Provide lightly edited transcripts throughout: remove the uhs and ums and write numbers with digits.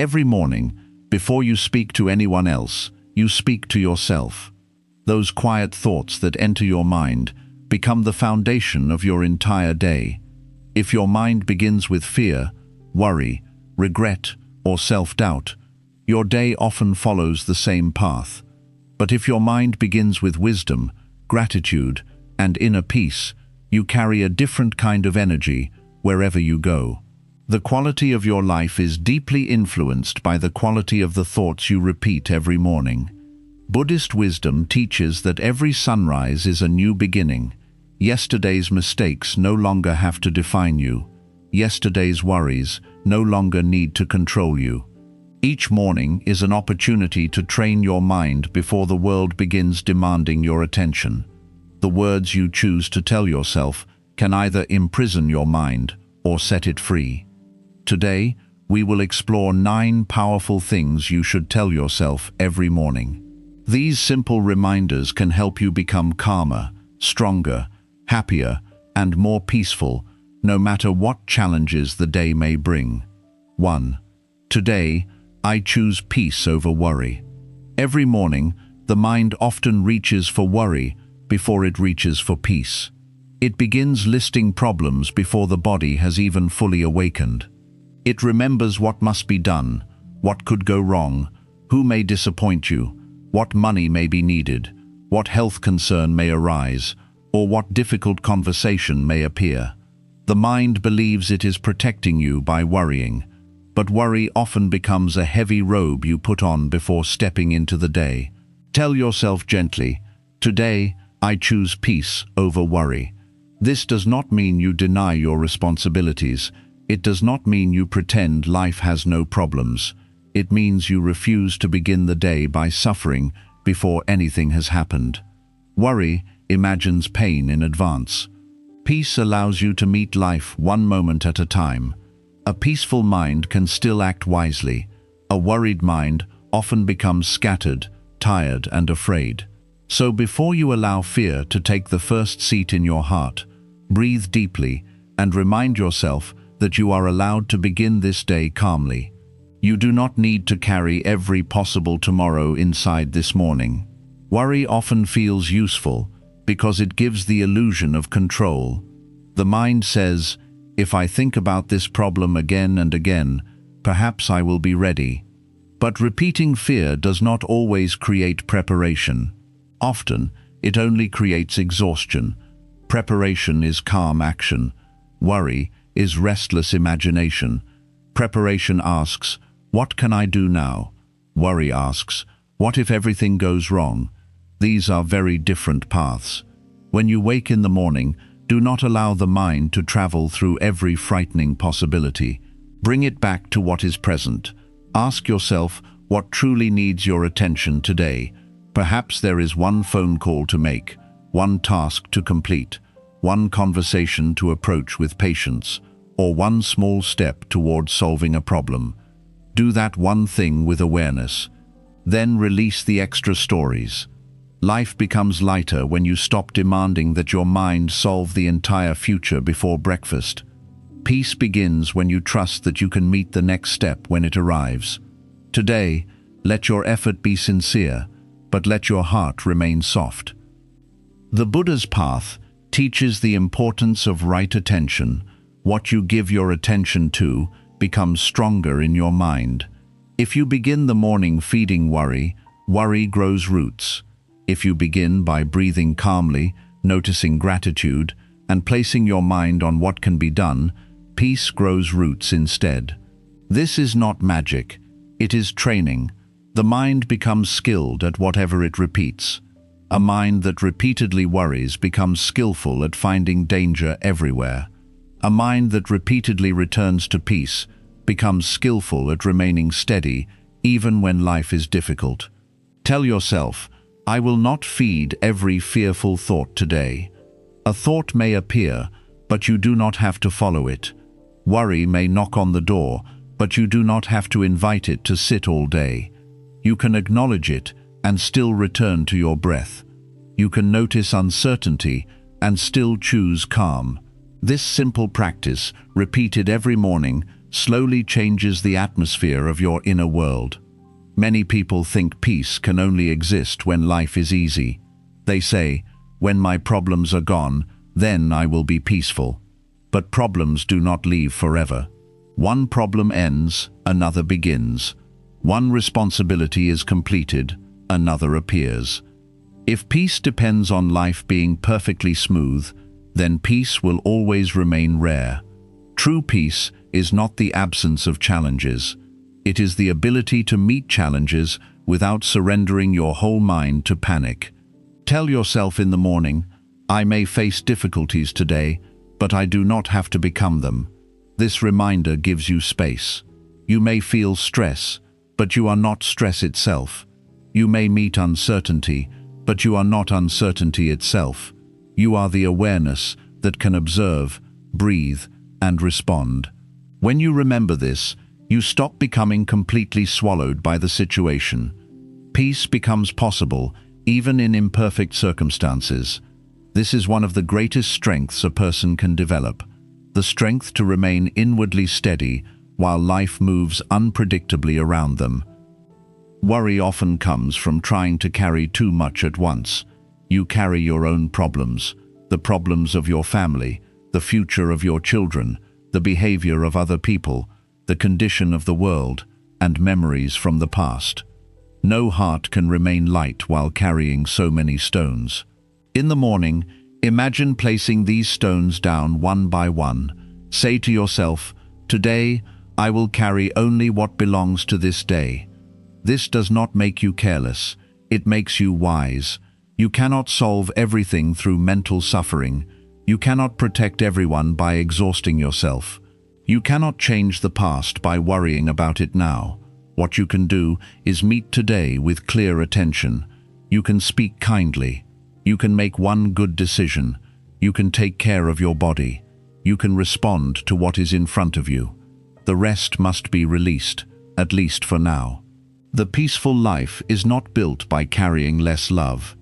Every morning, before you speak to anyone else, you speak to yourself. Those quiet thoughts that enter your mind become the foundation of your entire day. If your mind begins with fear, worry, regret, or self-doubt, your day often follows the same path. But if your mind begins with wisdom, gratitude, and inner peace, you carry a different kind of energy wherever you go. The quality of your life is deeply influenced by the quality of the thoughts you repeat every morning. Buddhist wisdom teaches that every sunrise is a new beginning. Yesterday's mistakes no longer have to define you. Yesterday's worries no longer need to control you. Each morning is an opportunity to train your mind before the world begins demanding your attention. The words you choose to tell yourself can either imprison your mind or set it free. Today, we will explore 9 powerful things you should tell yourself every morning. These simple reminders can help you become calmer, stronger, happier, and more peaceful, no matter what challenges the day may bring. 1. Today, I choose peace over worry. Every morning, the mind often reaches for worry before it reaches for peace. It begins listing problems before the body has even fully awakened. It remembers what must be done, what could go wrong, who may disappoint you, what money may be needed, what health concern may arise, or what difficult conversation may appear. The mind believes it is protecting you by worrying, but worry often becomes a heavy robe you put on before stepping into the day. Tell yourself gently, "Today, I choose peace over worry." This does not mean you deny your responsibilities. It does not mean you pretend life has no problems. It means you refuse to begin the day by suffering before anything has happened. Worry imagines pain in advance. Peace allows you to meet life one moment at a time. A peaceful mind can still act wisely. A worried mind often becomes scattered, tired, and afraid. So before you allow fear to take the first seat in your heart, breathe deeply and remind yourself that you are allowed to begin this day calmly. You do not need to carry every possible tomorrow inside this morning. Worry often feels useful because it gives the illusion of control. The mind says, "If I think about this problem again and again, perhaps I will be ready." But repeating fear does not always create preparation. Often, it only creates exhaustion. Preparation is calm action. Worry is restless imagination. Preparation asks, "What can I do now?" Worry asks, "What if everything goes wrong?" These are very different paths. When you wake in the morning, do not allow the mind to travel through every frightening possibility. Bring it back to what is present. Ask yourself what truly needs your attention today. Perhaps there is one phone call to make, one task to complete, one conversation to approach with patience, or one small step towards solving a problem. Do that one thing with awareness. Then release the extra stories. Life becomes lighter when you stop demanding that your mind solve the entire future before breakfast. Peace begins when you trust that you can meet the next step when it arrives. Today, let your effort be sincere, but let your heart remain soft. The Buddha's path teaches the importance of right attention. What you give your attention to becomes stronger in your mind. If you begin the morning feeding worry, worry grows roots. If you begin by breathing calmly, noticing gratitude, and placing your mind on what can be done, peace grows roots instead. This is not magic, it is training. The mind becomes skilled at whatever it repeats. A mind that repeatedly worries becomes skillful at finding danger everywhere. A mind that repeatedly returns to peace becomes skillful at remaining steady even when life is difficult. Tell yourself, "I will not feed every fearful thought today." A thought may appear, but you do not have to follow it. Worry may knock on the door, but you do not have to invite it to sit all day. You can acknowledge it and still return to your breath. You can notice uncertainty and still choose calm. This simple practice, repeated every morning, slowly changes the atmosphere of your inner world. Many people think peace can only exist when life is easy. They say, "When my problems are gone, then I will be peaceful." But problems do not leave forever. One problem ends, another begins. One responsibility is completed, another appears. If peace depends on life being perfectly smooth, then peace will always remain rare. True peace is not the absence of challenges. It is the ability to meet challenges without surrendering your whole mind to panic. Tell yourself in the morning, "I may face difficulties today, but I do not have to become them." This reminder gives you space. You may feel stress, but you are not stress itself. You may meet uncertainty, but you are not uncertainty itself. You are the awareness that can observe, breathe, and respond. When you remember this, you stop becoming completely swallowed by the situation. Peace becomes possible, even in imperfect circumstances. This is one of the greatest strengths a person can develop, the strength to remain inwardly steady while life moves unpredictably around them. Worry often comes from trying to carry too much at once. You carry your own problems, the problems of your family, the future of your children, the behavior of other people, the condition of the world, and memories from the past. No heart can remain light while carrying so many stones. In the morning, imagine placing these stones down one by one. Say to yourself, "Today, I will carry only what belongs to this day." This does not make you careless, it makes you wise. You cannot solve everything through mental suffering. You cannot protect everyone by exhausting yourself. You cannot change the past by worrying about it now. What you can do is meet today with clear attention. You can speak kindly. You can make one good decision. You can take care of your body. You can respond to what is in front of you. The rest must be released, at least for now. The peaceful life is not built by carrying less love.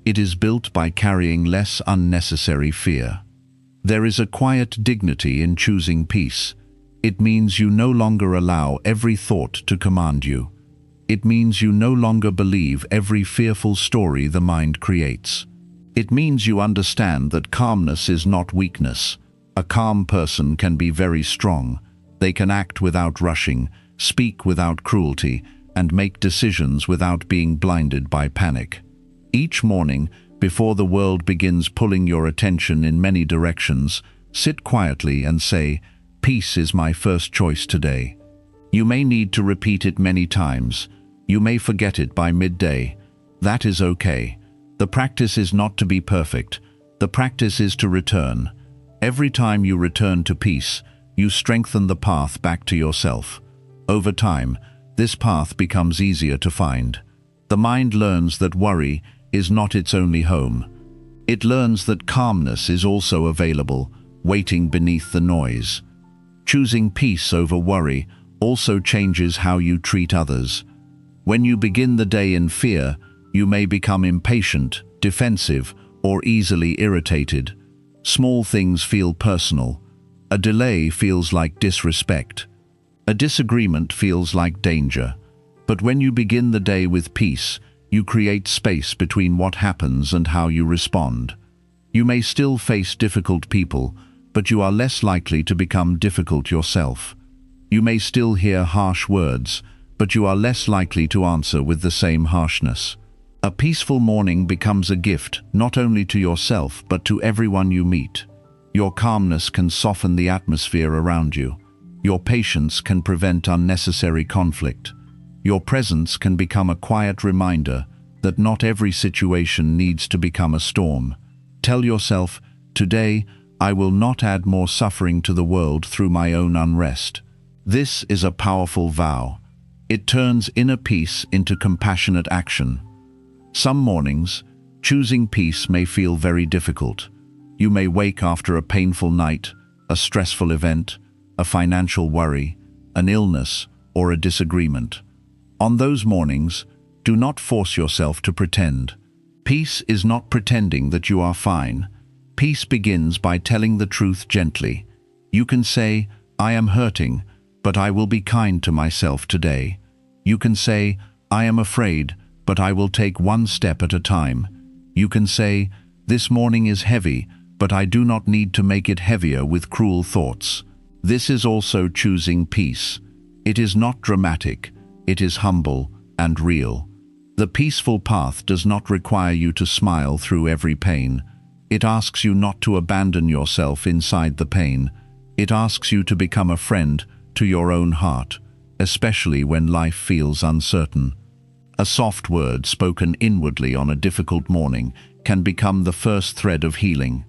It is built by carrying less unnecessary fear. There is a quiet dignity in choosing peace. It means you no longer allow every thought to command you. It means you no longer believe every fearful story the mind creates. It means you understand that calmness is not weakness. A calm person can be very strong. They can act without rushing, speak without cruelty, and make decisions without being blinded by panic. Each morning, before the world begins pulling your attention in many directions, sit quietly and say, "Peace is my first choice today." You may need to repeat it many times. You may forget it by midday. That is okay. The practice is not to be perfect. The practice is to return. Every time you return to peace, you strengthen the path back to yourself. Over time, this path becomes easier to find. The mind learns that worry is not its only home. It learns that calmness is also available, waiting beneath the noise. Choosing peace over worry also changes how you treat others. When you begin the day in fear, you may become impatient, defensive, or easily irritated. Small things feel personal. A delay feels like disrespect. A disagreement feels like danger. But when you begin the day with peace, you create space between what happens and how you respond. You may still face difficult people, but you are less likely to become difficult yourself. You may still hear harsh words, but you are less likely to answer with the same harshness. A peaceful morning becomes a gift not only to yourself but to everyone you meet. Your calmness can soften the atmosphere around you. Your patience can prevent unnecessary conflict. Your presence can become a quiet reminder that not every situation needs to become a storm. Tell yourself, "Today, I will not add more suffering to the world through my own unrest." This is a powerful vow. It turns inner peace into compassionate action. Some mornings, choosing peace may feel very difficult. You may wake after a painful night, a stressful event, a financial worry, an illness, or a disagreement. On those mornings, do not force yourself to pretend. Peace is not pretending that you are fine. Peace begins by telling the truth gently. You can say, "I am hurting, but I will be kind to myself today. You can say, I am afraid, but I will take one step at a time. You can say, this morning is heavy, but I do not need to make it heavier with cruel thoughts. This is also choosing peace. It is not dramatic, it is humble and real. The peaceful path does not require you to smile through every pain. It asks you not to abandon yourself inside the pain. It asks you to become a friend to your own heart, especially when life feels uncertain. A soft word spoken inwardly on a difficult morning can become the first thread of healing.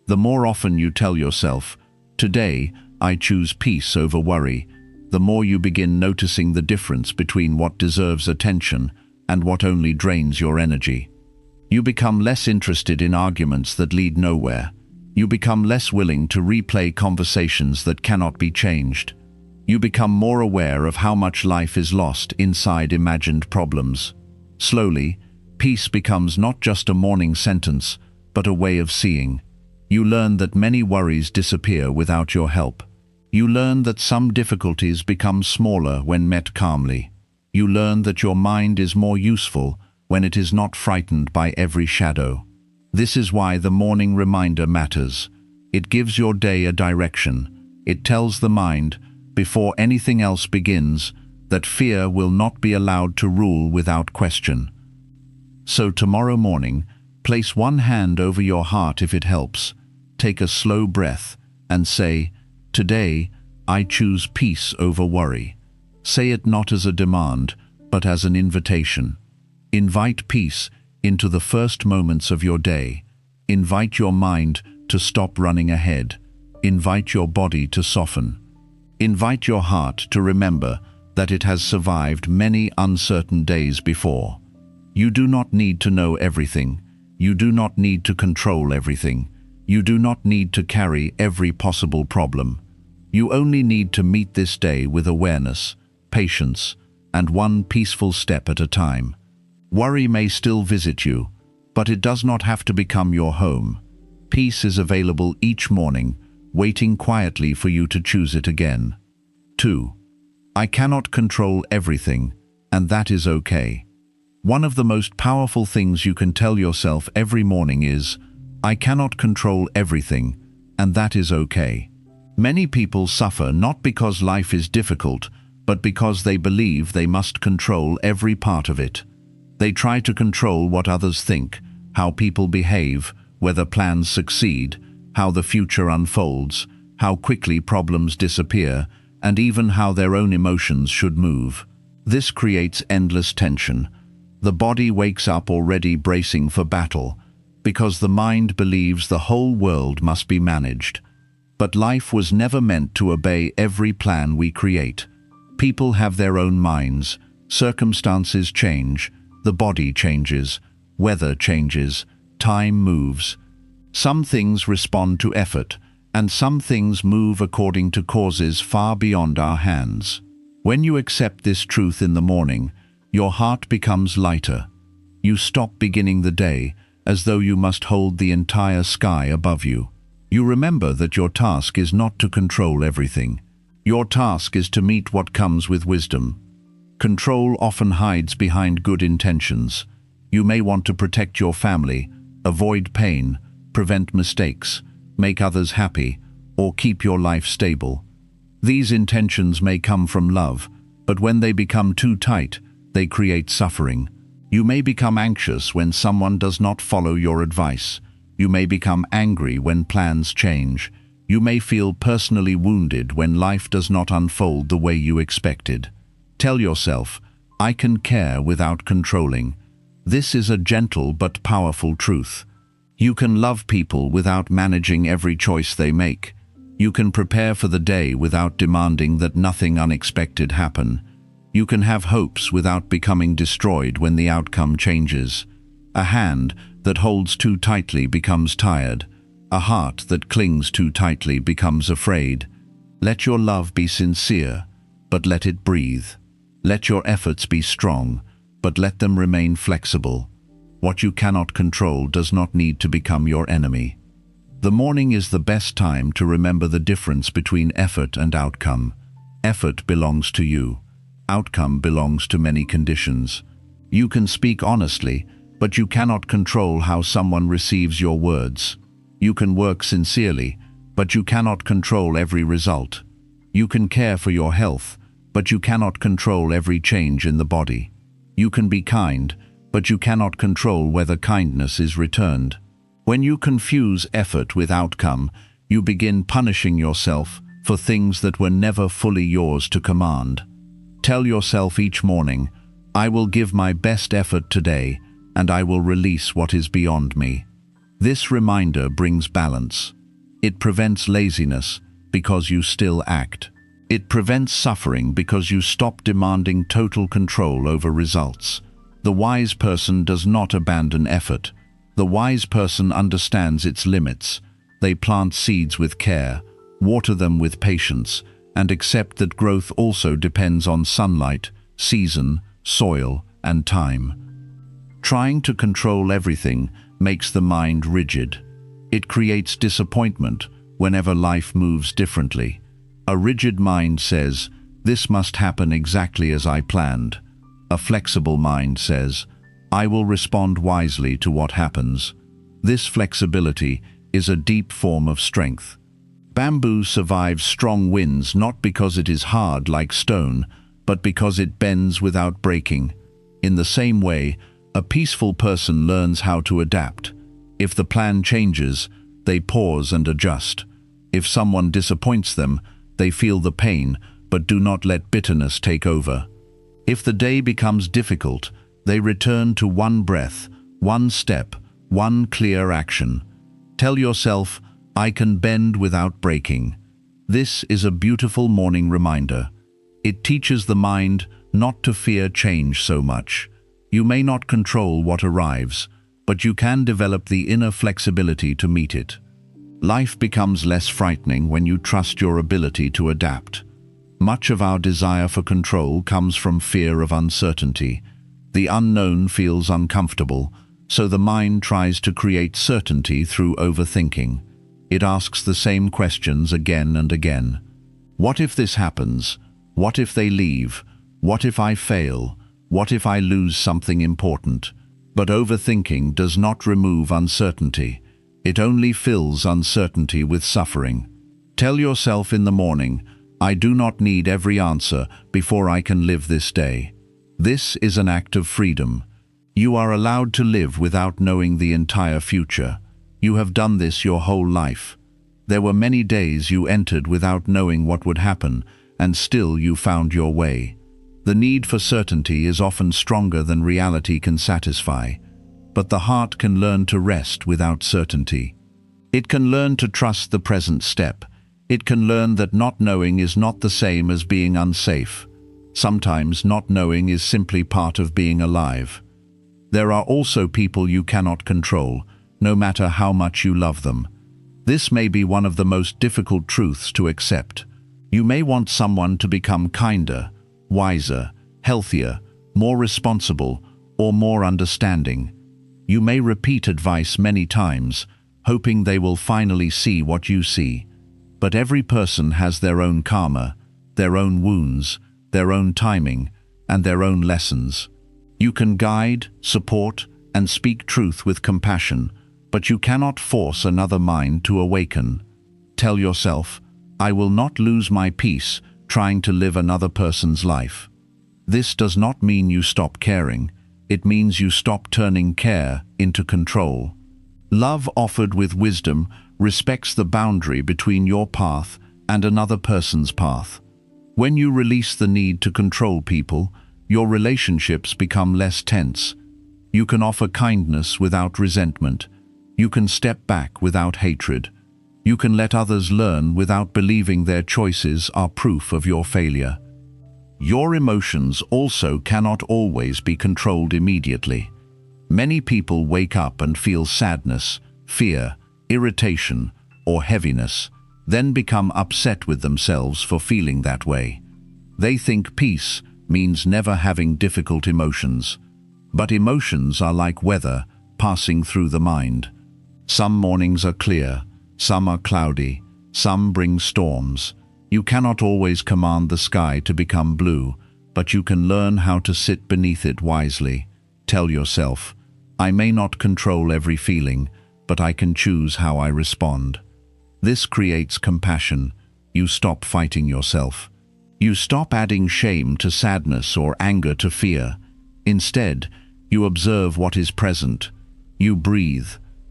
The more often you tell yourself, today I choose peace over worry, the more you begin noticing the difference between what deserves attention and what only drains your energy. You become less interested in arguments that lead nowhere. You become less willing to replay conversations that cannot be changed. You become more aware of how much life is lost inside imagined problems. Slowly, peace becomes not just a morning sentence, but a way of seeing. You learn that many worries disappear without your help. You learn that some difficulties become smaller when met calmly. You learn that your mind is more useful when it is not frightened by every shadow. This is why the morning reminder matters. It gives your day a direction. It tells the mind, before anything else begins, that fear will not be allowed to rule without question. So tomorrow morning, place one hand over your heart if it helps. Take a slow breath and say, today, I choose peace over worry. Say it not as a demand, but as an invitation. Invite peace into the first moments of your day. Invite your mind to stop running ahead. Invite your body to soften. Invite your heart to remember that it has survived many uncertain days before. You do not need to know everything. You do not need to control everything. You do not need to carry every possible problem. You only need to meet this day with awareness, patience, and one peaceful step at a time. Worry may still visit you, but it does not have to become your home. Peace is available each morning, waiting quietly for you to choose it again. 2. I cannot control everything, and that is okay. One of the most powerful things you can tell yourself every morning is, I cannot control everything, and that is okay. Many people suffer not because life is difficult, but because they believe they must control every part of it. They try to control what others think, how people behave, whether plans succeed, how the future unfolds, how quickly problems disappear, and even how their own emotions should move. This creates endless tension. The body wakes up already bracing for battle, because the mind believes the whole world must be managed. But life was never meant to obey every plan we create. People have their own minds, circumstances change, the body changes, weather changes, time moves. Some things respond to effort, and some things move according to causes far beyond our hands. When you accept this truth in the morning, your heart becomes lighter. You stop beginning the day as though you must hold the entire sky above you. You remember that your task is not to control everything. Your task is to meet what comes with wisdom. Control often hides behind good intentions. You may want to protect your family, avoid pain, prevent mistakes, make others happy, or keep your life stable. These intentions may come from love, but when they become too tight, they create suffering. You may become anxious when someone does not follow your advice. You may become angry when plans change. You may feel personally wounded when life does not unfold the way you expected. Tell yourself, I can care without controlling. This is a gentle but powerful truth. You can love people without managing every choice they make. You can prepare for the day without demanding that nothing unexpected happen. You can have hopes without becoming destroyed when the outcome changes. A hand that holds too tightly becomes tired. A heart that clings too tightly becomes afraid. Let your love be sincere, but let it breathe. Let your efforts be strong, but let them remain flexible. What you cannot control does not need to become your enemy. The morning is the best time to remember the difference between effort and outcome. Effort belongs to you. Outcome belongs to many conditions. You can speak honestly, but you cannot control how someone receives your words. You can work sincerely, but you cannot control every result. You can care for your health, but you cannot control every change in the body. You can be kind, but you cannot control whether kindness is returned. When you confuse effort with outcome, you begin punishing yourself for things that were never fully yours to command. Tell yourself each morning, I will give my best effort today, and I will release what is beyond me. This reminder brings balance. It prevents laziness because you still act. It prevents suffering because you stop demanding total control over results. The wise person does not abandon effort. The wise person understands its limits. They plant seeds with care, water them with patience, and accept that growth also depends on sunlight, season, soil, and time. Trying to control everything makes the mind rigid. It creates disappointment whenever life moves differently. A rigid mind says, this must happen exactly as I planned. A flexible mind says, I will respond wisely to what happens. This flexibility is a deep form of strength. Bamboo survives strong winds not because it is hard like stone, but because it bends without breaking. In the same way, a peaceful person learns how to adapt. If the plan changes, they pause and adjust. If someone disappoints them, they feel the pain, but do not let bitterness take over. If the day becomes difficult, they return to one breath, one step, one clear action. Tell yourself, I can bend without breaking. This is a beautiful morning reminder. It teaches the mind not to fear change so much. You may not control what arrives, but you can develop the inner flexibility to meet it. Life becomes less frightening when you trust your ability to adapt. Much of our desire for control comes from fear of uncertainty. The unknown feels uncomfortable, so the mind tries to create certainty through overthinking. It asks the same questions again and again. What if this happens? What if they leave? What if I fail? What if I lose something important? But overthinking does not remove uncertainty. It only fills uncertainty with suffering. Tell yourself in the morning, I do not need every answer before I can live this day. This is an act of freedom. You are allowed to live without knowing the entire future. You have done this your whole life. There were many days you entered without knowing what would happen, and still you found your way. The need for certainty is often stronger than reality can satisfy, but the heart can learn to rest without certainty. It can learn to trust the present step. It can learn that not knowing is not the same as being unsafe. Sometimes not knowing is simply part of being alive. There are also people you cannot control, no matter how much you love them. This may be one of the most difficult truths to accept. You may want someone to become kinder, wiser, healthier, more responsible, or more understanding. You may repeat advice many times, hoping they will finally see what you see. But every person has their own karma, their own wounds, their own timing, and their own lessons. You can guide, support, and speak truth with compassion, but you cannot force another mind to awaken. Tell yourself, I will not lose my peace trying to live another person's life. This does not mean you stop caring. It means you stop turning care into control. Love offered with wisdom respects the boundary between your path and another person's path. When you release the need to control people, your relationships become less tense. You can offer kindness without resentment. You can step back without hatred. You can let others learn without believing their choices are proof of your failure. Your emotions also cannot always be controlled immediately. Many people wake up and feel sadness, fear, irritation, or heaviness, then become upset with themselves for feeling that way. They think peace means never having difficult emotions. But emotions are like weather passing through the mind. Some mornings are clear, some are cloudy, some bring storms. You cannot always command the sky to become blue, but you can learn how to sit beneath it wisely. Tell yourself, I may not control every feeling, but I can choose how I respond. This creates compassion. You stop fighting yourself. You stop adding shame to sadness or anger to fear. Instead, you observe what is present. You breathe.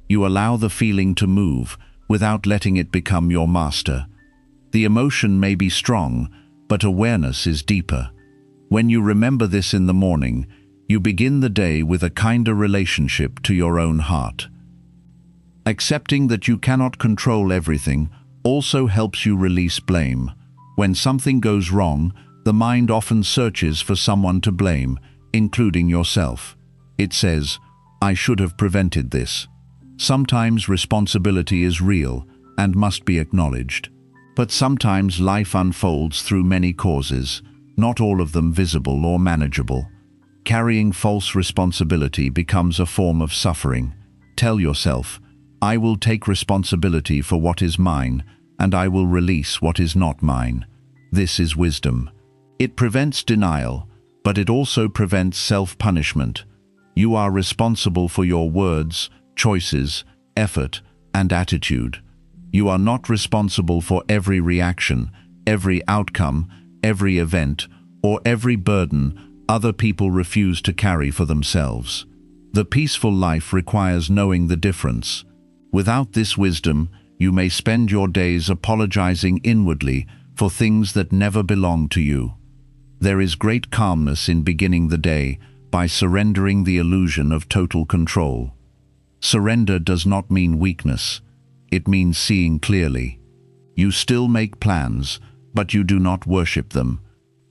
You allow the feeling to move without letting it become your master. The emotion may be strong, but awareness is deeper. When you remember this in the morning, you begin the day with a kinder relationship to your own heart. Accepting that you cannot control everything also helps you release blame. When something goes wrong, the mind often searches for someone to blame, including yourself. It says, I should have prevented this. Sometimes responsibility is real and must be acknowledged. But sometimes life unfolds through many causes, not all of them visible or manageable. Carrying false responsibility becomes a form of suffering. Tell yourself, I will take responsibility for what is mine, and I will release what is not mine. This is wisdom. It prevents denial, but it also prevents self-punishment. You are responsible for your words, choices, effort, and attitude. You are not responsible for every reaction, every outcome, every event, or every burden other people refuse to carry for themselves. The peaceful life requires knowing the difference. Without this wisdom, you may spend your days apologizing inwardly for things that never belong to you. There is great calmness in beginning the day by surrendering the illusion of total control. Surrender does not mean weakness. It means seeing clearly. You still make plans, but you do not worship them.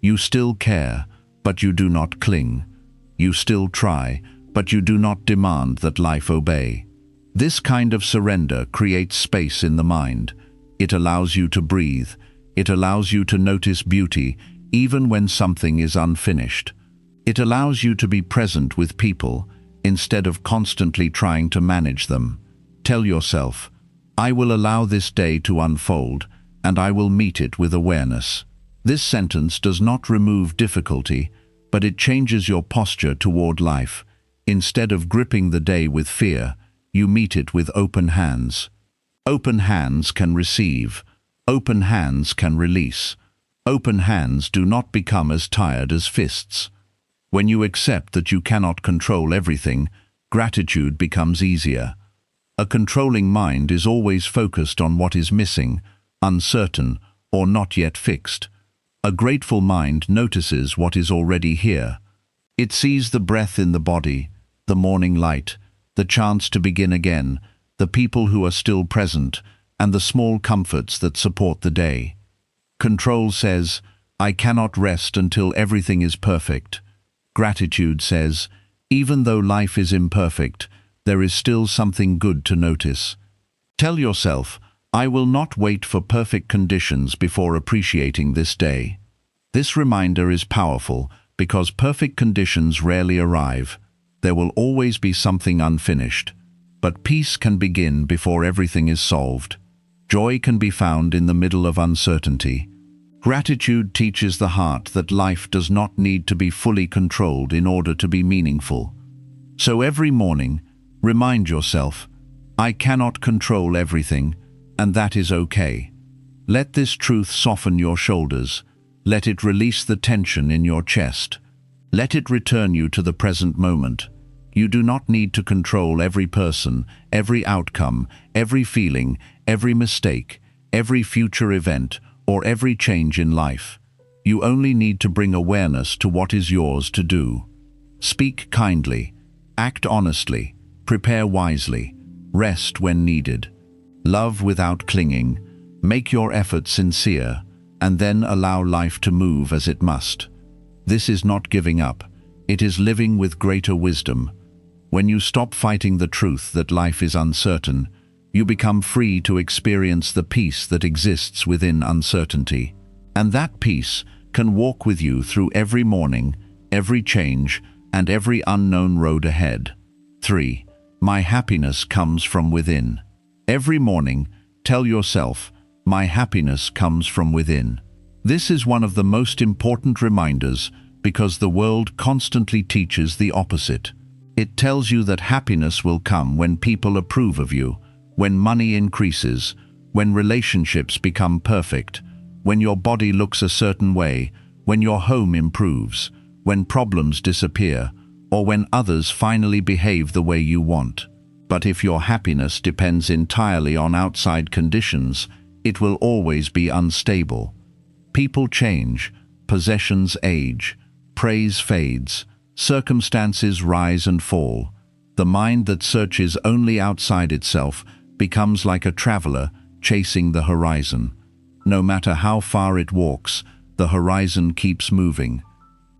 You still care, but you do not cling. You still try, but you do not demand that life obey. This kind of surrender creates space in the mind. It allows you to breathe. It allows you to notice beauty, even when something is unfinished. It allows you to be present with people, instead of constantly trying to manage them. Tell yourself, I will allow this day to unfold, and I will meet it with awareness. This sentence does not remove difficulty, but it changes your posture toward life. Instead of gripping the day with fear, you meet it with open hands. Open hands can receive. Open hands can release. Open hands do not become as tired as fists. When you accept that you cannot control everything, gratitude becomes easier. A controlling mind is always focused on what is missing, uncertain, or not yet fixed. A grateful mind notices what is already here. It sees the breath in the body, the morning light, the chance to begin again, the people who are still present, and the small comforts that support the day. Control says, I cannot rest until everything is perfect. Gratitude says, even though life is imperfect, there is still something good to notice. Tell yourself, I will not wait for perfect conditions before appreciating this day. This reminder is powerful because perfect conditions rarely arrive. There will always be something unfinished. But peace can begin before everything is solved. Joy can be found in the middle of uncertainty. Gratitude teaches the heart that life does not need to be fully controlled in order to be meaningful. So every morning, remind yourself, I cannot control everything, and that is okay. Let this truth soften your shoulders. Let it release the tension in your chest. Let it return you to the present moment. You do not need to control every person, every outcome, every feeling, every mistake, every future event, or every change in life. You only need to bring awareness to what is yours to do. Speak kindly, act honestly, prepare wisely, rest when needed. Love without clinging, make your effort sincere, and then allow life to move as it must. This is not giving up, it is living with greater wisdom. When you stop fighting the truth that life is uncertain, you become free to experience the peace that exists within uncertainty. And that peace can walk with you through every morning, every change, and every unknown road ahead. 3. My happiness comes from within. Every morning, tell yourself, My happiness comes from within. This is one of the most important reminders because the world constantly teaches the opposite. It tells you that happiness will come when people approve of you, when money increases, when relationships become perfect, when your body looks a certain way, when your home improves, when problems disappear, or when others finally behave the way you want. But if your happiness depends entirely on outside conditions, it will always be unstable. People change, possessions age, praise fades, circumstances rise and fall. The mind that searches only outside itself becomes like a traveler chasing the horizon. No matter how far it walks, the horizon keeps moving.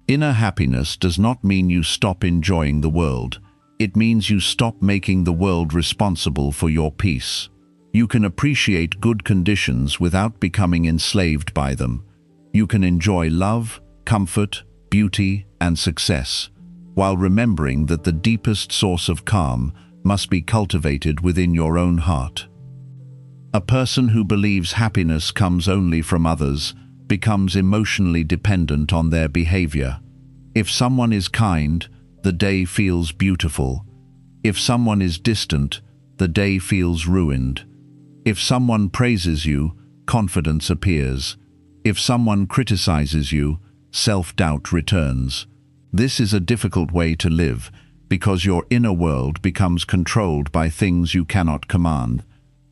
Inner happiness does not mean you stop enjoying the world. It means you stop making the world responsible for your peace. You can appreciate good conditions without becoming enslaved by them. You can enjoy love, comfort, beauty, and success, while remembering that the deepest source of calm must be cultivated within your own heart. A person who believes happiness comes only from others becomes emotionally dependent on their behavior. If someone is kind, the day feels beautiful. If someone is distant, the day feels ruined. If someone praises you, confidence appears. If someone criticizes you, self-doubt returns. This is a difficult way to live because your inner world becomes controlled by things you cannot command.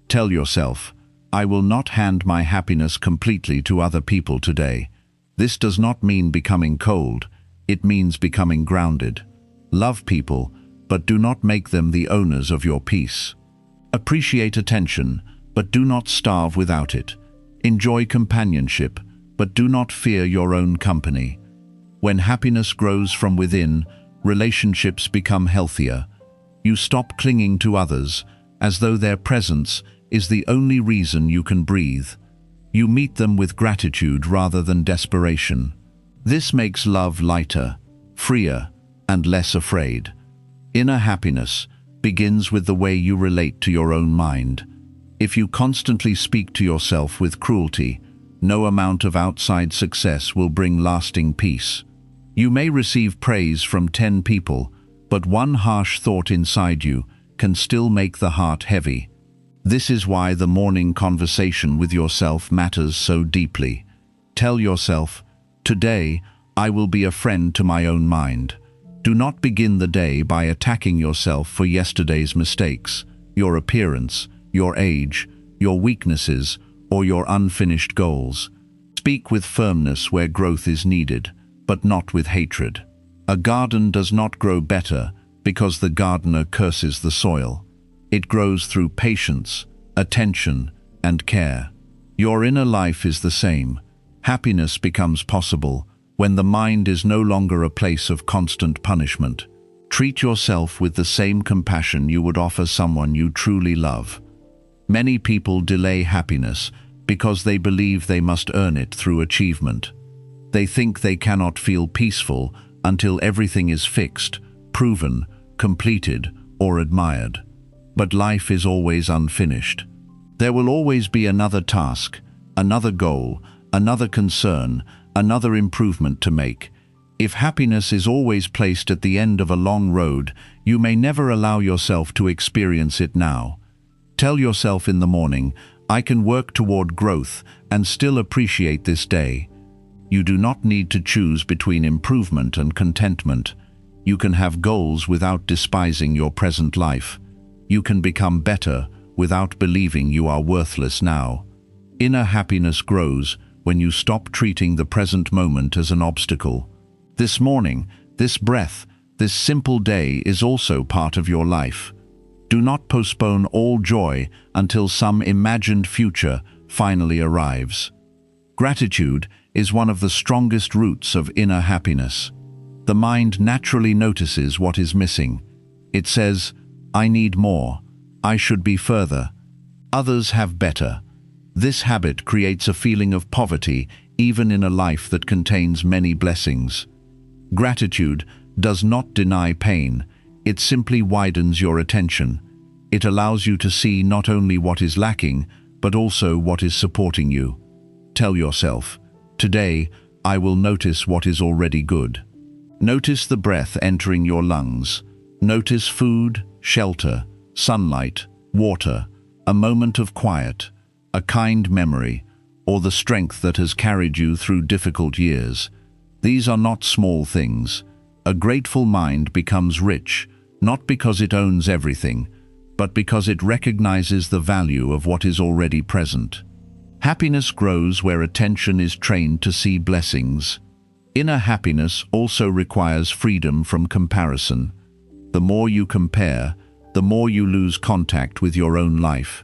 Tell yourself, I will not hand my happiness completely to other people today. This does not mean becoming cold, it means becoming grounded. Love people, but do not make them the owners of your peace. Appreciate attention, but do not starve without it. Enjoy companionship, but do not fear your own company. When happiness grows from within, relationships become healthier. You stop clinging to others, as though their presence is the only reason you can breathe. You meet them with gratitude rather than desperation. This makes love lighter, freer, and less afraid. Inner happiness begins with the way you relate to your own mind. If you constantly speak to yourself with cruelty, no amount of outside success will bring lasting peace. You may receive praise from 10 people, but one harsh thought inside you can still make the heart heavy. This is why the morning conversation with yourself matters so deeply. Tell yourself, today I will be a friend to my own mind. Do not begin the day by attacking yourself for yesterday's mistakes, your appearance, your age, your weaknesses, or your unfinished goals. Speak with firmness where growth is needed, but not with hatred. A garden does not grow better because the gardener curses the soil. It grows through patience, attention, and care. Your inner life is the same. Happiness becomes possible when the mind is no longer a place of constant punishment. Treat yourself with the same compassion you would offer someone you truly love. Many people delay happiness because they believe they must earn it through achievement. They think they cannot feel peaceful until everything is fixed, proven, completed, or admired. But life is always unfinished. There will always be another task, another goal, another concern, another improvement to make. If happiness is always placed at the end of a long road, you may never allow yourself to experience it now. Tell yourself in the morning, I can work toward growth and still appreciate this day. You do not need to choose between improvement and contentment. You can have goals without despising your present life. You can become better without believing you are worthless now. Inner happiness grows when you stop treating the present moment as an obstacle. This morning, this breath, this simple day is also part of your life. Do not postpone all joy until some imagined future finally arrives. Gratitude is one of the strongest roots of inner happiness. The mind naturally notices what is missing. It says, I need more. I should be further. Others have better. This habit creates a feeling of poverty even in a life that contains many blessings. Gratitude does not deny pain. It simply widens your attention. It allows you to see not only what is lacking, but also what is supporting you. Tell yourself, today I will notice what is already good. Notice the breath entering your lungs. Notice food, shelter, sunlight, water, a moment of quiet, a kind memory, or the strength that has carried you through difficult years. These are not small things. A grateful mind becomes rich, not because it owns everything, but because it recognizes the value of what is already present. Happiness grows where attention is trained to see blessings. Inner happiness also requires freedom from comparison. The more you compare, the more you lose contact with your own life.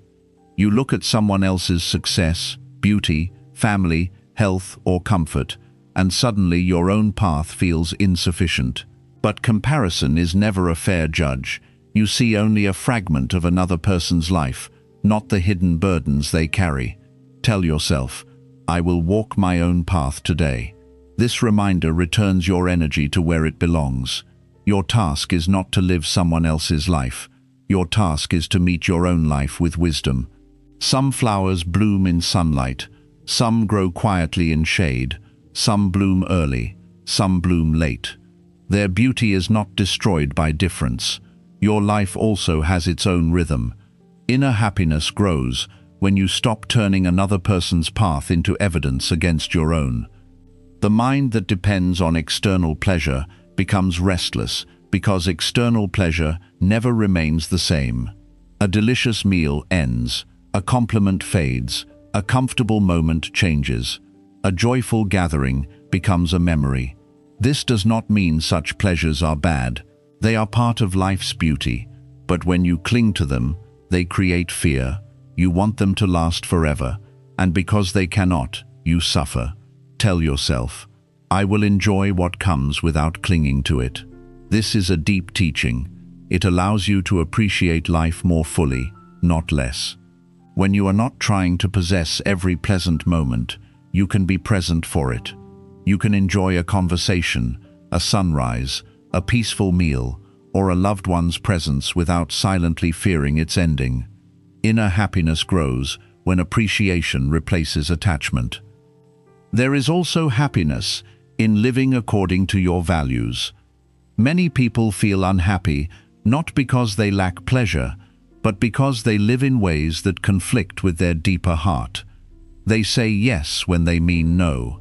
You look at someone else's success, beauty, family, health, or comfort, and suddenly your own path feels insufficient. But comparison is never a fair judge. You see only a fragment of another person's life, not the hidden burdens they carry. Tell yourself, I will walk my own path today. This reminder returns your energy to where it belongs. Your task is not to live someone else's life. Your task is to meet your own life with wisdom. Some flowers bloom in sunlight, some grow quietly in shade, some bloom early, some bloom late. Their beauty is not destroyed by difference. Your life also has its own rhythm. Inner happiness grows when you stop turning another person's path into evidence against your own. The mind that depends on external pleasure becomes restless because external pleasure never remains the same. A delicious meal ends, a compliment fades, a comfortable moment changes, a joyful gathering becomes a memory. This does not mean such pleasures are bad. They are part of life's beauty, but when you cling to them, they create fear. You want them to last forever, and because they cannot, you suffer. Tell yourself, I will enjoy what comes without clinging to it. This is a deep teaching. It allows you to appreciate life more fully, not less. When you are not trying to possess every pleasant moment, you can be present for it. You can enjoy a conversation, a sunrise, a peaceful meal, or a loved one's presence without silently fearing its ending. Inner happiness grows when appreciation replaces attachment. There is also happiness in living according to your values. Many people feel unhappy not because they lack pleasure, but because they live in ways that conflict with their deeper heart. They say yes when they mean no.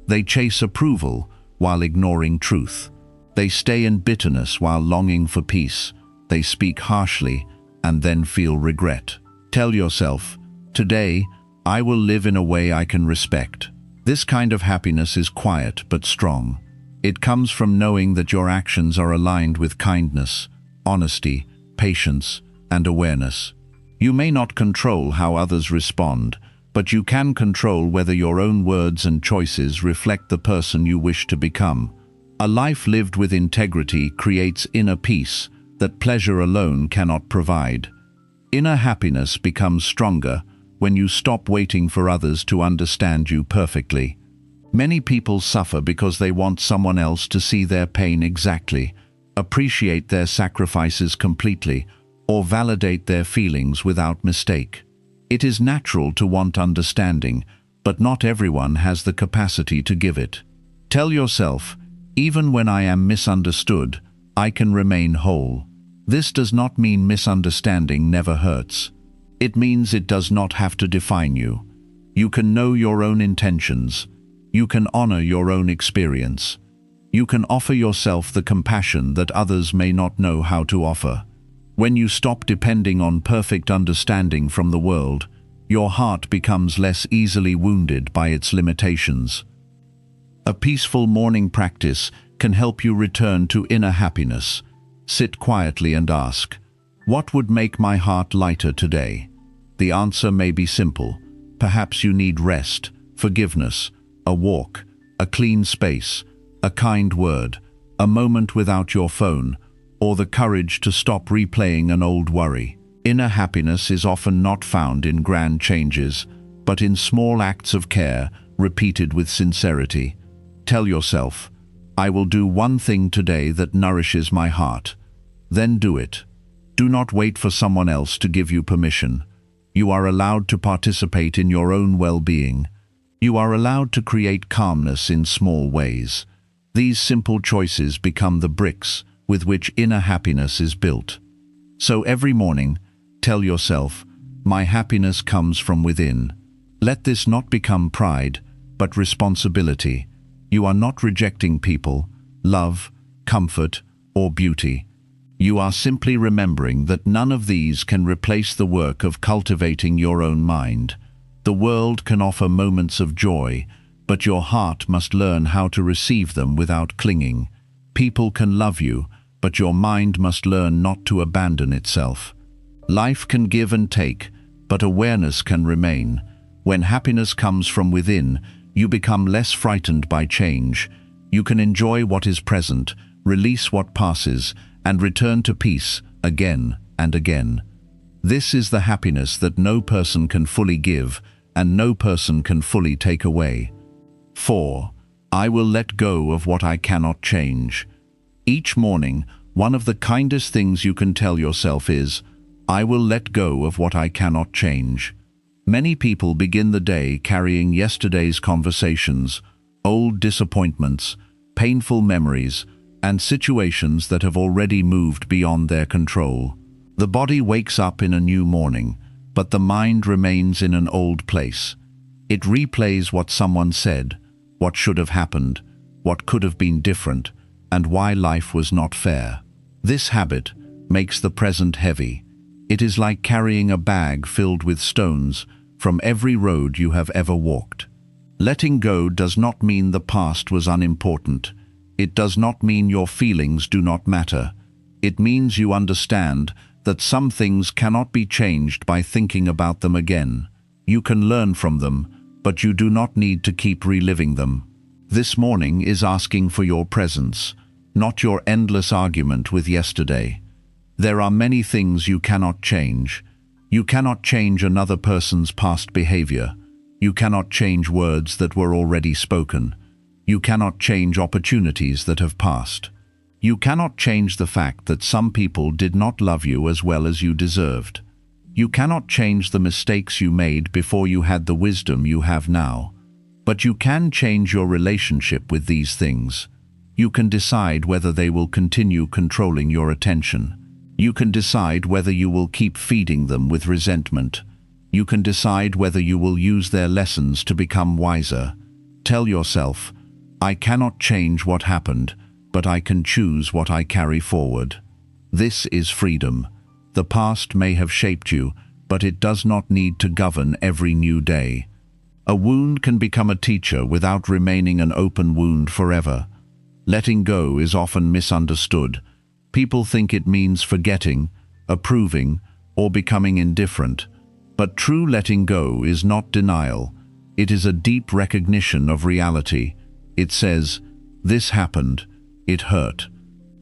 They chase approval while ignoring truth. They stay in bitterness while longing for peace. They speak harshly and then feel regret. Tell yourself, today, I will live in a way I can respect. This kind of happiness is quiet but strong. It comes from knowing that your actions are aligned with kindness, honesty, patience, and awareness. You may not control how others respond, but you can control whether your own words and choices reflect the person you wish to become. A life lived with integrity creates inner peace that pleasure alone cannot provide. Inner happiness becomes stronger when you stop waiting for others to understand you perfectly. Many people suffer because they want someone else to see their pain exactly, appreciate their sacrifices completely, or validate their feelings without mistake. It is natural to want understanding, but not everyone has the capacity to give it. Tell yourself, even when I am misunderstood, I can remain whole. This does not mean misunderstanding never hurts. It means it does not have to define you. You can know your own intentions. You can honor your own experience. You can offer yourself the compassion that others may not know how to offer. When you stop depending on perfect understanding from the world, your heart becomes less easily wounded by its limitations. A peaceful morning practice can help you return to inner happiness. Sit quietly and ask, what would make my heart lighter today? The answer may be simple. Perhaps you need rest, forgiveness, a walk, a clean space, a kind word, a moment without your phone, or the courage to stop replaying an old worry. Inner happiness is often not found in grand changes, but in small acts of care repeated with sincerity. Tell yourself, I will do one thing today that nourishes my heart. Then do it. Do not wait for someone else to give you permission. You are allowed to participate in your own well-being. You are allowed to create calmness in small ways. These simple choices become the bricks with which inner happiness is built. So every morning, tell yourself, "My happiness comes from within." Let this not become pride, but responsibility. You are not rejecting people, love, comfort, or beauty. You are simply remembering that none of these can replace the work of cultivating your own mind. The world can offer moments of joy, but your heart must learn how to receive them without clinging. People can love you, but your mind must learn not to abandon itself. Life can give and take, but awareness can remain. When happiness comes from within, you become less frightened by change. You can enjoy what is present, release what passes, and return to peace again and again. This is the happiness that no person can fully give and no person can fully take away. 4. I will let go of what I cannot change. Each morning, one of the kindest things you can tell yourself is, "I will let go of what I cannot change." Many people begin the day carrying yesterday's conversations, old disappointments, painful memories, and situations that have already moved beyond their control. The body wakes up in a new morning, but the mind remains in an old place. It replays what someone said, what should have happened, what could have been different, and why life was not fair. This habit makes the present heavy. It is like carrying a bag filled with stones from every road you have ever walked. Letting go does not mean the past was unimportant. It does not mean your feelings do not matter. It means you understand that some things cannot be changed by thinking about them again. You can learn from them, but you do not need to keep reliving them. This morning is asking for your presence, not your endless argument with yesterday. There are many things you cannot change. You cannot change another person's past behavior. You cannot change words that were already spoken. You cannot change opportunities that have passed. You cannot change the fact that some people did not love you as well as you deserved. You cannot change the mistakes you made before you had the wisdom you have now. But you can change your relationship with these things. You can decide whether they will continue controlling your attention. You can decide whether you will keep feeding them with resentment. You can decide whether you will use their lessons to become wiser. Tell yourself, "I cannot change what happened, but I can choose what I carry forward." This is freedom. The past may have shaped you, but it does not need to govern every new day. A wound can become a teacher without remaining an open wound forever. Letting go is often misunderstood. People think it means forgetting, approving, or becoming indifferent. But true letting go is not denial. It is a deep recognition of reality. It says, "This happened. It hurt.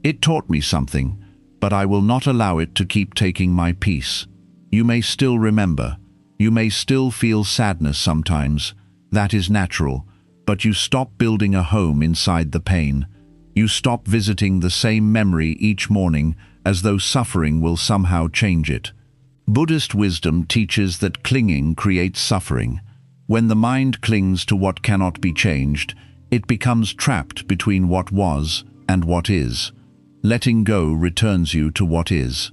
It taught me something, but I will not allow it to keep taking my peace." You may still remember. You may still feel sadness sometimes. That is natural. But you stop building a home inside the pain. You stop visiting the same memory each morning as though suffering will somehow change it. Buddhist wisdom teaches that clinging creates suffering. When the mind clings to what cannot be changed, it becomes trapped between what was and what is. Letting go returns you to what is.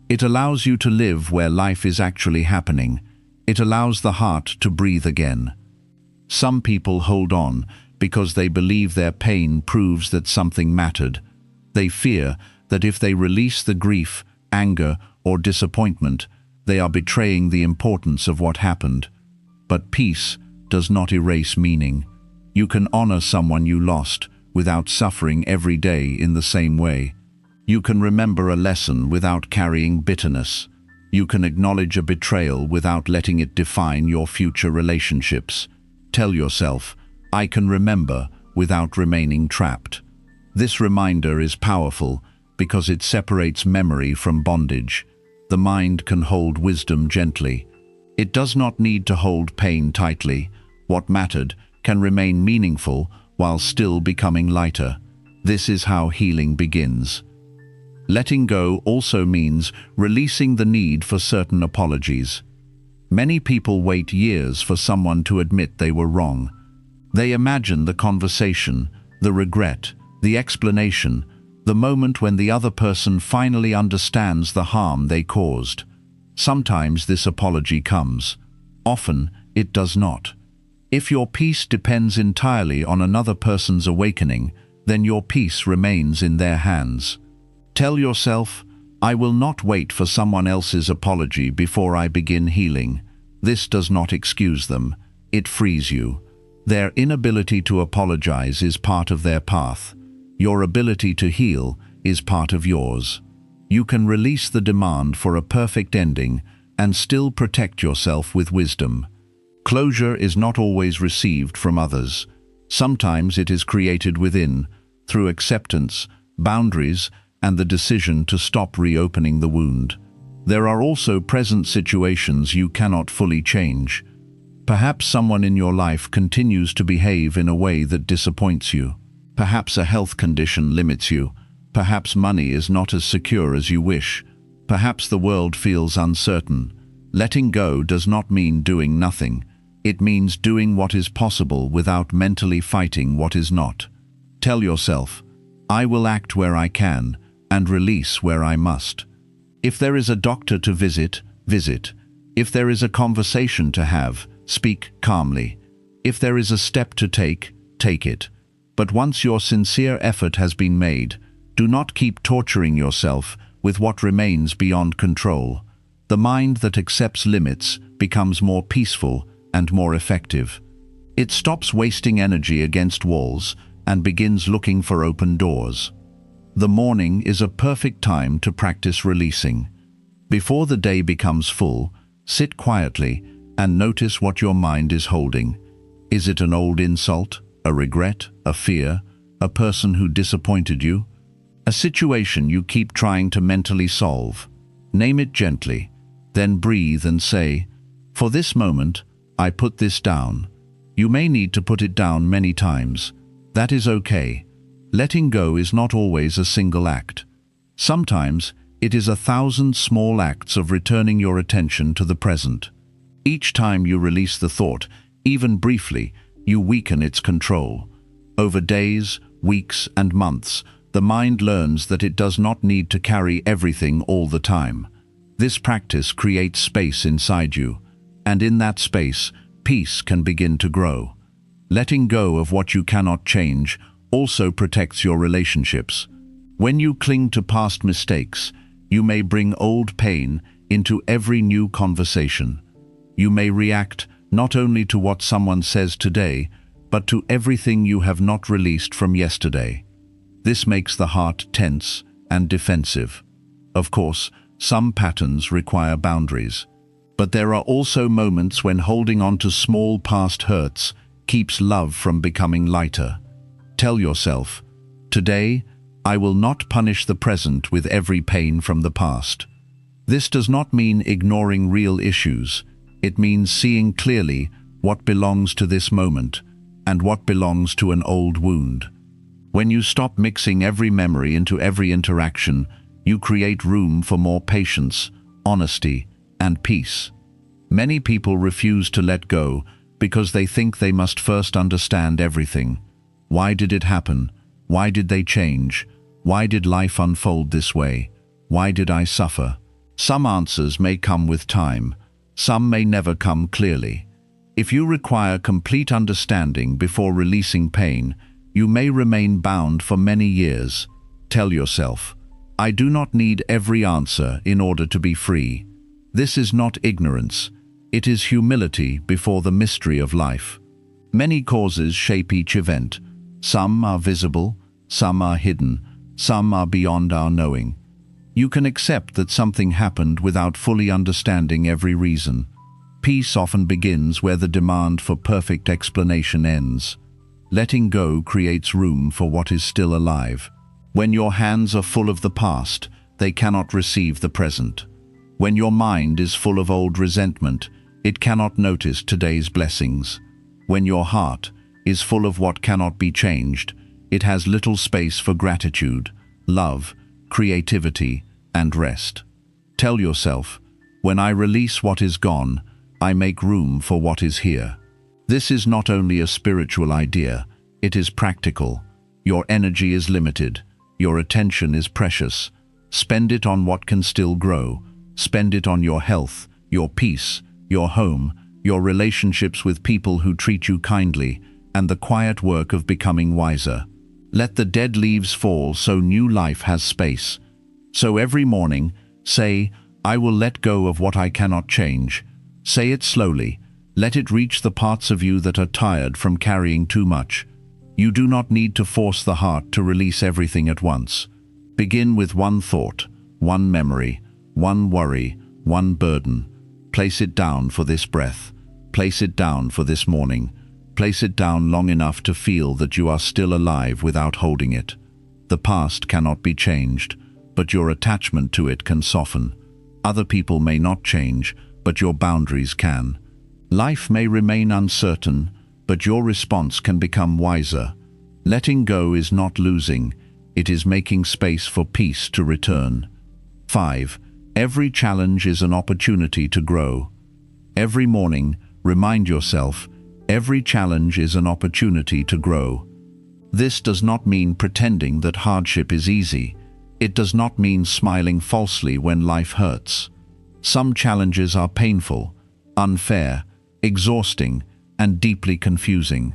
It allows you to live where life is actually happening. It allows the heart to breathe again. Some people hold on because they believe their pain proves that something mattered. They fear that if they release the grief, anger, or disappointment, they are betraying the importance of what happened. But peace does not erase meaning. You can honor someone you lost without suffering every day in the same way. You can remember a lesson without carrying bitterness. You can acknowledge a betrayal without letting it define your future relationships. Tell yourself, "I can remember," without remaining trapped. This reminder is powerful because it separates memory from bondage. The mind can hold wisdom gently. It does not need to hold pain tightly. What mattered can remain meaningful while still becoming lighter. This is how healing begins. Letting go also means releasing the need for certain apologies. Many people wait years for someone to admit they were wrong. They imagine the conversation, the regret, the explanation, the moment when the other person finally understands the harm they caused. Sometimes this apology comes. Often, it does not. If your peace depends entirely on another person's awakening, then your peace remains in their hands. Tell yourself, I will not wait for someone else's apology before I begin healing. This does not excuse them. It frees you. Their inability to apologize is part of their path. Your ability to heal is part of yours. You can release the demand for a perfect ending and still protect yourself with wisdom. Closure is not always received from others. Sometimes it is created within, through acceptance, boundaries, and the decision to stop reopening the wound. There are also present situations you cannot fully change. Perhaps someone in your life continues to behave in a way that disappoints you. Perhaps a health condition limits you. Perhaps money is not as secure as you wish. Perhaps the world feels uncertain. Letting go does not mean doing nothing. It means doing what is possible without mentally fighting what is not. Tell yourself, I will act where I can and release where I must. If there is a doctor to visit, visit. If there is a conversation to have, speak calmly. If there is a step to take, take it. But once your sincere effort has been made, do not keep torturing yourself with what remains beyond control. The mind that accepts limits becomes more peaceful and more effective. It stops wasting energy against walls and begins looking for open doors. The morning is a perfect time to practice releasing. Before the day becomes full, sit quietly and notice what your mind is holding. Is it an old insult, a regret, a fear, a person who disappointed you? A situation you keep trying to mentally solve? Name it gently, then breathe and say, for this moment, I put this down. You may need to put it down many times. That is okay. Letting go is not always a single act. Sometimes it is 1,000 small acts of returning your attention to the present. Each time you release the thought, even briefly, you weaken its control. Over days, weeks, and months, the mind learns that it does not need to carry everything all the time. This practice creates space inside you, and in that space, peace can begin to grow. Letting go of what you cannot change also protects your relationships. When you cling to past mistakes, you may bring old pain into every new conversation. You may react not only to what someone says today, but to everything you have not released from yesterday. This makes the heart tense and defensive. Of course, some patterns require boundaries. But there are also moments when holding on to small past hurts keeps love from becoming lighter. Tell yourself, today, I will not punish the present with every pain from the past. This does not mean ignoring real issues. It means seeing clearly what belongs to this moment and what belongs to an old wound. When you stop mixing every memory into every interaction, you create room for more patience, honesty, and peace. Many people refuse to let go because they think they must first understand everything. Why did it happen? Why did they change? Why did life unfold this way? Why did I suffer? Some answers may come with time. Some may never come clearly. If you require complete understanding before releasing pain, you may remain bound for many years. Tell yourself, I do not need every answer in order to be free. This is not ignorance. It is humility before the mystery of life. Many causes shape each event. Some are visible, some are hidden, some are beyond our knowing. You can accept that something happened without fully understanding every reason. Peace often begins where the demand for perfect explanation ends. Letting go creates room for what is still alive. When your hands are full of the past, they cannot receive the present. When your mind is full of old resentment, it cannot notice today's blessings. When your heart is full of what cannot be changed, it has little space for gratitude, love, creativity, and rest. Tell yourself, when I release what is gone, I make room for what is here. This is not only a spiritual idea, it is practical. Your energy is limited. Your attention is precious. Spend it on what can still grow. Spend it on your health, your peace, your home, your relationships with people who treat you kindly, and the quiet work of becoming wiser. Let the dead leaves fall so new life has space. So every morning, say, I will let go of what I cannot change. Say it slowly. Let it reach the parts of you that are tired from carrying too much. You do not need to force the heart to release everything at once. Begin with one thought, one memory, one worry, one burden. Place it down for this breath. Place it down for this morning. Place it down long enough to feel that you are still alive without holding it. The past cannot be changed, but your attachment to it can soften. Other people may not change, but your boundaries can. Life may remain uncertain, but your response can become wiser. Letting go is not losing, it is making space for peace to return. 5. Every challenge is an opportunity to grow. Every morning, remind yourself, every challenge is an opportunity to grow. This does not mean pretending that hardship is easy. It does not mean smiling falsely when life hurts. Some challenges are painful, unfair, exhausting, and deeply confusing.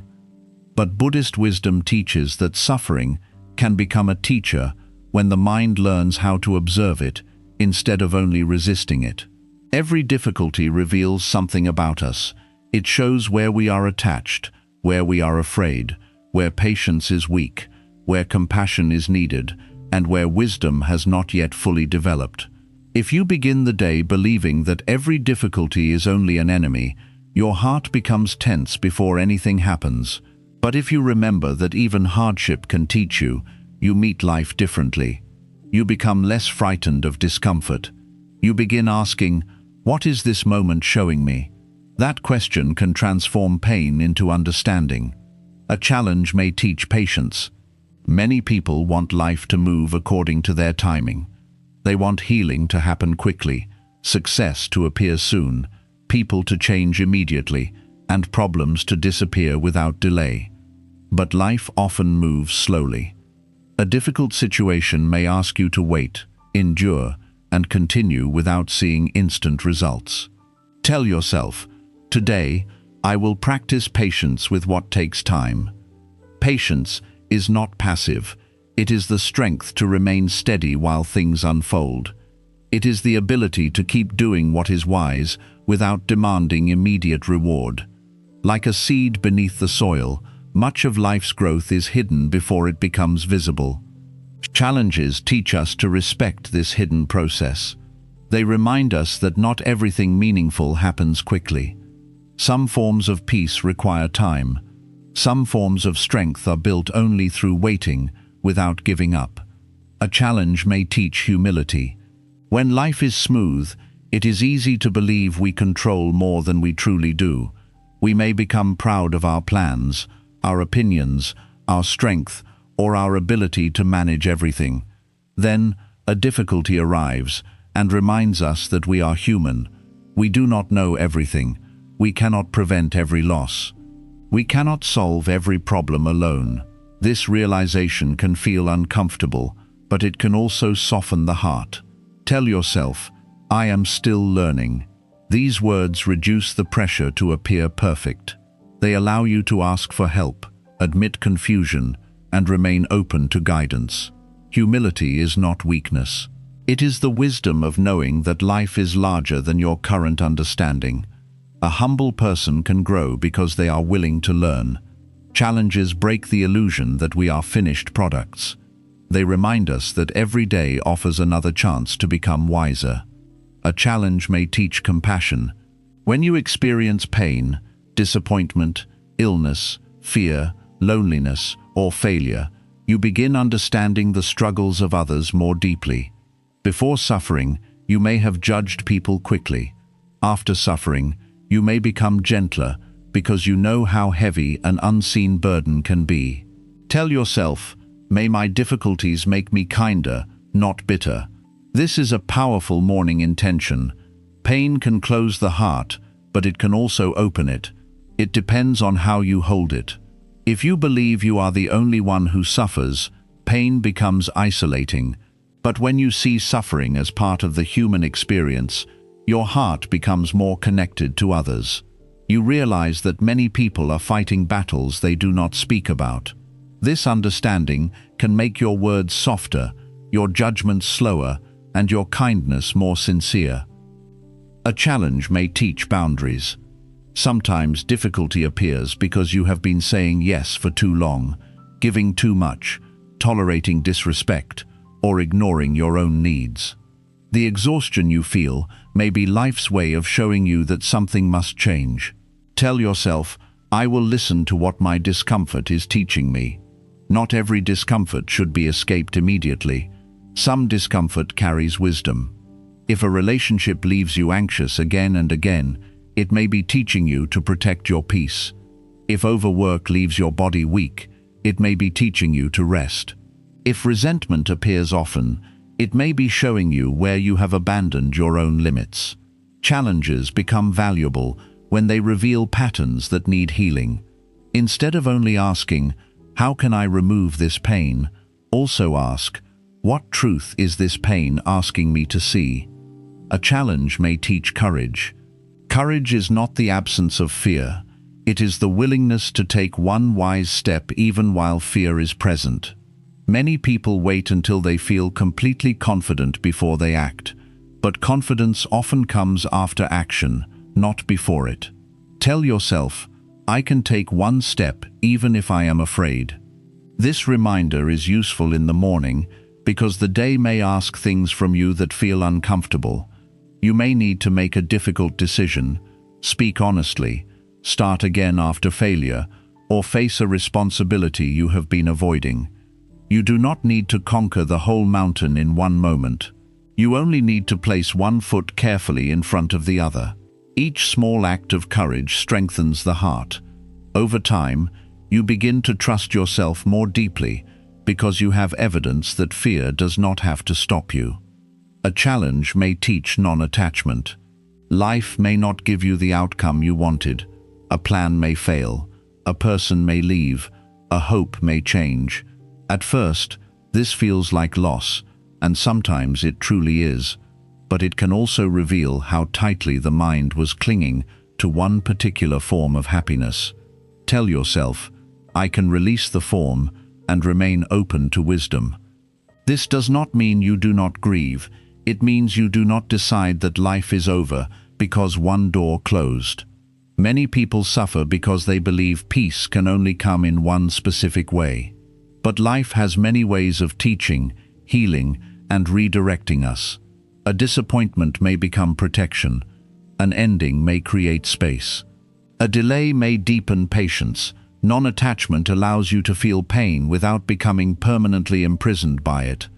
But Buddhist wisdom teaches that suffering can become a teacher when the mind learns how to observe it instead of only resisting it. Every difficulty reveals something about us. It shows where we are attached, where we are afraid, where patience is weak, where compassion is needed, and where wisdom has not yet fully developed. If you begin the day believing that every difficulty is only an enemy, your heart becomes tense before anything happens. But if you remember that even hardship can teach you, you meet life differently. You become less frightened of discomfort. You begin asking, what is this moment showing me? That question can transform pain into understanding. A challenge may teach patience. Many people want life to move according to their timing. They want healing to happen quickly, success to appear soon, people to change immediately, and problems to disappear without delay. But life often moves slowly. A difficult situation may ask you to wait, endure, and continue without seeing instant results. Tell yourself, today, I will practice patience with what takes time. Patience is not passive. It is the strength to remain steady while things unfold. It is the ability to keep doing what is wise without demanding immediate reward. Like a seed beneath the soil, much of life's growth is hidden before it becomes visible. Challenges teach us to respect this hidden process. They remind us that not everything meaningful happens quickly. Some forms of peace require time. Some forms of strength are built only through waiting, without giving up. A challenge may teach humility. When life is smooth, it is easy to believe we control more than we truly do. We may become proud of our plans, our opinions, our strength, or our ability to manage everything. Then, a difficulty arrives and reminds us that we are human. We do not know everything. We cannot prevent every loss. We cannot solve every problem alone. This realization can feel uncomfortable, but it can also soften the heart. Tell yourself, I am still learning. These words reduce the pressure to appear perfect. They allow you to ask for help, admit confusion, and remain open to guidance. Humility is not weakness. It is the wisdom of knowing that life is larger than your current understanding. A humble person can grow because they are willing to learn. Challenges break the illusion that we are finished products. They remind us that every day offers another chance to become wiser. A challenge may teach compassion. When you experience pain, disappointment, illness, fear, loneliness, or failure, you begin understanding the struggles of others more deeply. Before suffering, you may have judged people quickly. After suffering, you may become gentler because you know how heavy an unseen burden can be. Tell yourself, may my difficulties make me kinder, not bitter. This is a powerful morning intention. Pain can close the heart, but it can also open it. It depends on how you hold it. If you believe you are the only one who suffers, pain becomes isolating. But when you see suffering as part of the human experience, your heart becomes more connected to others. You realize that many people are fighting battles they do not speak about. This understanding can make your words softer, your judgments slower, and your kindness more sincere. A challenge may teach boundaries. Sometimes difficulty appears because you have been saying yes for too long, giving too much, tolerating disrespect, or ignoring your own needs. The exhaustion you feel may be life's way of showing you that something must change. Tell yourself, I will listen to what my discomfort is teaching me. Not every discomfort should be escaped immediately. Some discomfort carries wisdom. If a relationship leaves you anxious again and again, it may be teaching you to protect your peace. If overwork leaves your body weak, it may be teaching you to rest. If resentment appears often, it may be showing you where you have abandoned your own limits. Challenges become valuable when they reveal patterns that need healing. Instead of only asking, how can I remove this pain? Also ask, what truth is this pain asking me to see? A challenge may teach courage. Courage is not the absence of fear. It is the willingness to take one wise step even while fear is present. Many people wait until they feel completely confident before they act, but confidence often comes after action, not before it. Tell yourself, I can take one step even if I am afraid. This reminder is useful in the morning because the day may ask things from you that feel uncomfortable. You may need to make a difficult decision, speak honestly, start again after failure, or face a responsibility you have been avoiding. You do not need to conquer the whole mountain in one moment. You only need to place one foot carefully in front of the other. Each small act of courage strengthens the heart. Over time, you begin to trust yourself more deeply because you have evidence that fear does not have to stop you. A challenge may teach non-attachment. Life may not give you the outcome you wanted. A plan may fail. A person may leave. A hope may change. At first, this feels like loss, and sometimes it truly is, but it can also reveal how tightly the mind was clinging to one particular form of happiness. Tell yourself, I can release the form and remain open to wisdom. This does not mean you do not grieve. It means you do not decide that life is over because one door closed. Many people suffer because they believe peace can only come in one specific way. But life has many ways of teaching, healing, and redirecting us. A disappointment may become protection. An ending may create space. A delay may deepen patience. Non-attachment allows you to feel pain without becoming permanently imprisoned by it.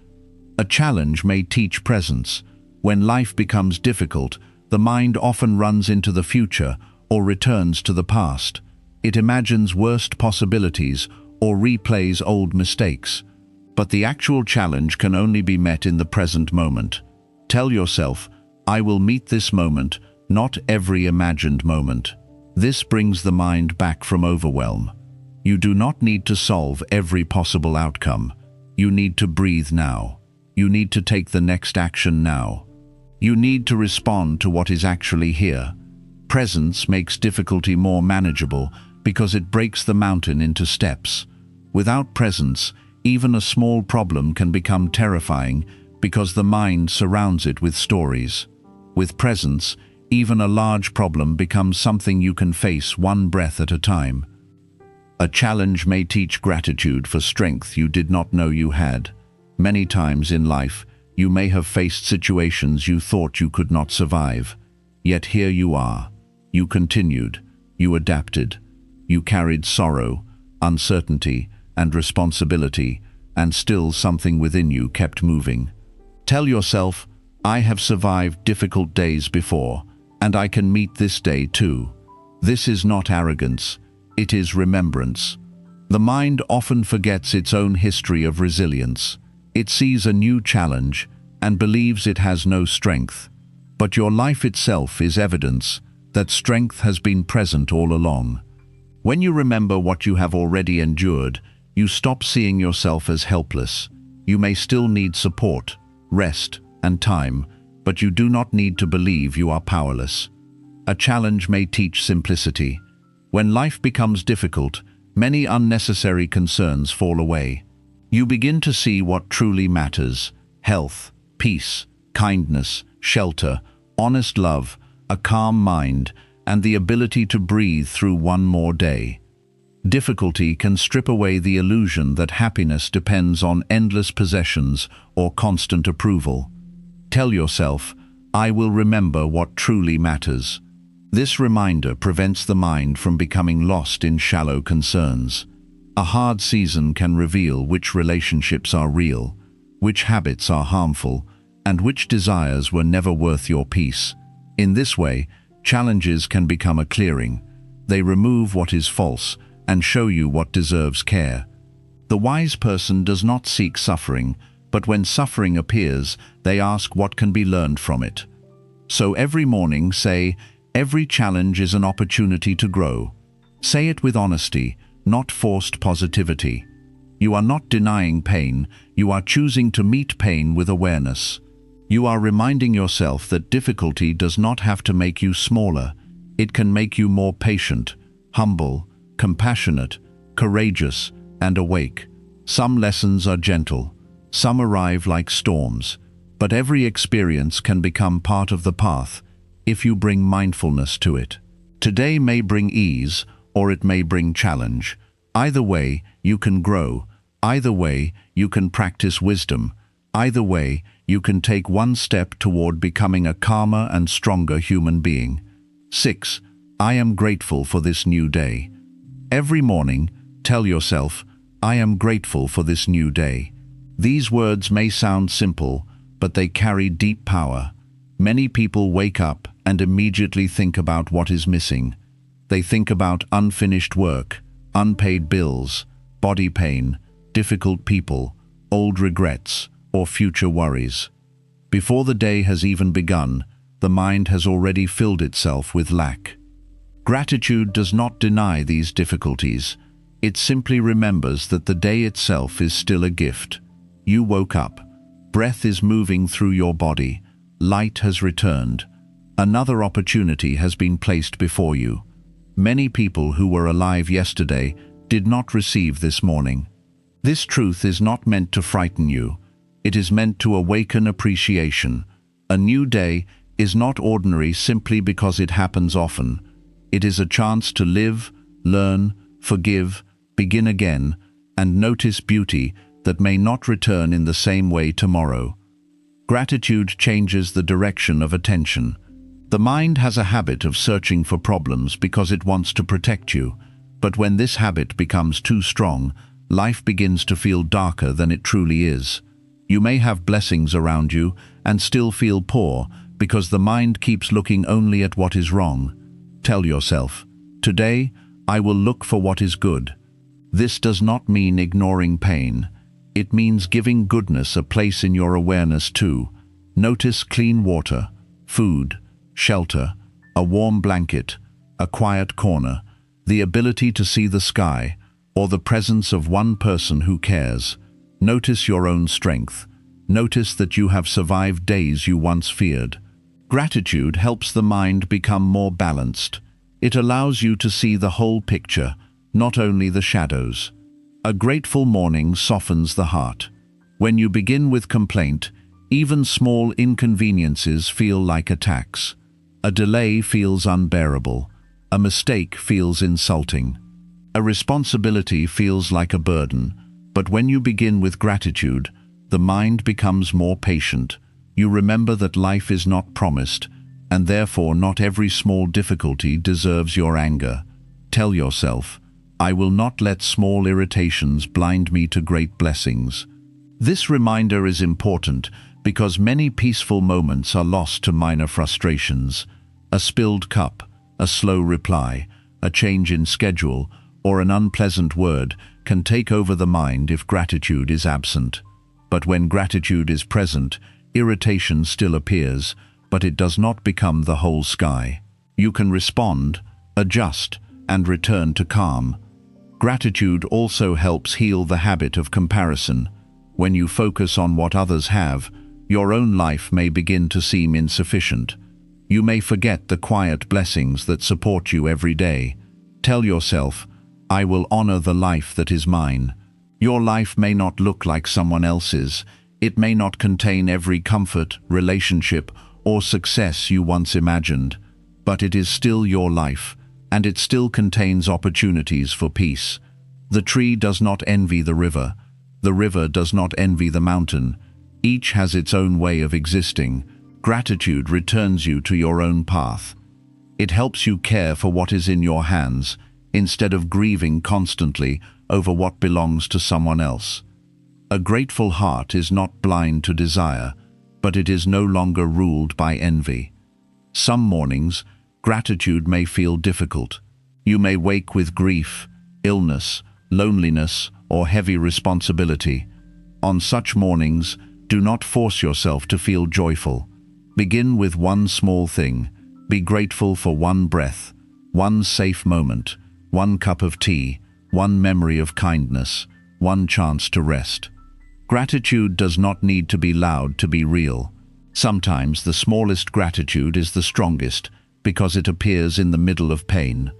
A challenge may teach presence. When life becomes difficult, the mind often runs into the future or returns to the past. It imagines worst possibilities or replays old mistakes. But the actual challenge can only be met in the present moment. Tell yourself, I will meet this moment, not every imagined moment. This brings the mind back from overwhelm. You do not need to solve every possible outcome. You need to breathe now. You need to take the next action now. You need to respond to what is actually here. Presence makes difficulty more manageable because it breaks the mountain into steps. Without presence, even a small problem can become terrifying because the mind surrounds it with stories. With presence, even a large problem becomes something you can face one breath at a time. A challenge may teach gratitude for strength you did not know you had. Many times in life, you may have faced situations you thought you could not survive. Yet here you are. You continued. You adapted. You carried sorrow, uncertainty, and responsibility, and still something within you kept moving. Tell yourself, I have survived difficult days before, and I can meet this day too. This is not arrogance. It is remembrance. The mind often forgets its own history of resilience. It sees a new challenge and believes it has no strength. But your life itself is evidence that strength has been present all along. When you remember what you have already endured, you stop seeing yourself as helpless. You may still need support, rest, and time, but you do not need to believe you are powerless. A challenge may teach simplicity. When life becomes difficult, many unnecessary concerns fall away. You begin to see what truly matters: health, peace, kindness, shelter, honest love, a calm mind, and the ability to breathe through one more day. Difficulty can strip away the illusion that happiness depends on endless possessions or constant approval. Tell yourself, "I will remember what truly matters." This reminder prevents the mind from becoming lost in shallow concerns. A hard season can reveal which relationships are real, which habits are harmful, and which desires were never worth your peace. In this way, challenges can become a clearing. They remove what is false and show you what deserves care. The wise person does not seek suffering, but when suffering appears, they ask what can be learned from it. So every morning say, "Every challenge is an opportunity to grow." Say it with honesty, not forced positivity. You are not denying pain, you are choosing to meet pain with awareness. You are reminding yourself that difficulty does not have to make you smaller. It can make you more patient, humble, compassionate, courageous, and awake. Some lessons are gentle, some arrive like storms, but every experience can become part of the path if you bring mindfulness to it. Today may bring ease, or it may bring challenge. Either way, you can grow. Either way, you can practice wisdom. Either way, you can take one step toward becoming a calmer and stronger human being. 6. I am grateful for this new day. Every morning, tell yourself, "I am grateful for this new day." These words may sound simple, but they carry deep power. Many people wake up and immediately think about what is missing. They think about unfinished work, unpaid bills, body pain, difficult people, old regrets, or future worries. Before the day has even begun, the mind has already filled itself with lack. Gratitude does not deny these difficulties. It simply remembers that the day itself is still a gift. You woke up. Breath is moving through your body. Light has returned. Another opportunity has been placed before you. Many people who were alive yesterday did not receive this morning. This truth is not meant to frighten you. It is meant to awaken appreciation. A new day is not ordinary simply because it happens often. It is a chance to live, learn, forgive, begin again, and notice beauty that may not return in the same way tomorrow. Gratitude changes the direction of attention. The mind has a habit of searching for problems because it wants to protect you, but when this habit becomes too strong, life begins to feel darker than it truly is. You may have blessings around you and still feel poor because the mind keeps looking only at what is wrong. Tell yourself, "Today, I will look for what is good." This does not mean ignoring pain. It means giving goodness a place in your awareness too. Notice clean water, food, shelter, a warm blanket, a quiet corner, the ability to see the sky, or the presence of one person who cares. Notice your own strength. Notice that you have survived days you once feared. Gratitude helps the mind become more balanced. It allows you to see the whole picture, not only the shadows. A grateful morning softens the heart. When you begin with complaint, even small inconveniences feel like attacks. A delay feels unbearable. A mistake feels insulting. A responsibility feels like a burden. But when you begin with gratitude, the mind becomes more patient. You remember that life is not promised, and therefore not every small difficulty deserves your anger. Tell yourself, "I will not let small irritations blind me to great blessings." This reminder is important because many peaceful moments are lost to minor frustrations. A spilled cup, a slow reply, a change in schedule, or an unpleasant word can take over the mind if gratitude is absent. But when gratitude is present, irritation still appears, but it does not become the whole sky. You can respond, adjust, and return to calm. Gratitude also helps heal the habit of comparison. When you focus on what others have, your own life may begin to seem insufficient. You may forget the quiet blessings that support you every day. Tell yourself, I will honor the life that is mine. Your life may not look like someone else's. It may not contain every comfort, relationship, or success you once imagined. But it is still your life, and it still contains opportunities for peace. The tree does not envy the river. The river does not envy the mountain. Each has its own way of existing. Gratitude returns you to your own path. It helps you care for what is in your hands, instead of grieving constantly over what belongs to someone else. A grateful heart is not blind to desire, but it is no longer ruled by envy. Some mornings, gratitude may feel difficult. You may wake with grief, illness, loneliness, or heavy responsibility. On such mornings, do not force yourself to feel joyful. Begin with one small thing. Be grateful for one breath, one safe moment, one cup of tea, one memory of kindness, one chance to rest. Gratitude does not need to be loud to be real. Sometimes the smallest gratitude is the strongest because it appears in the middle of pain.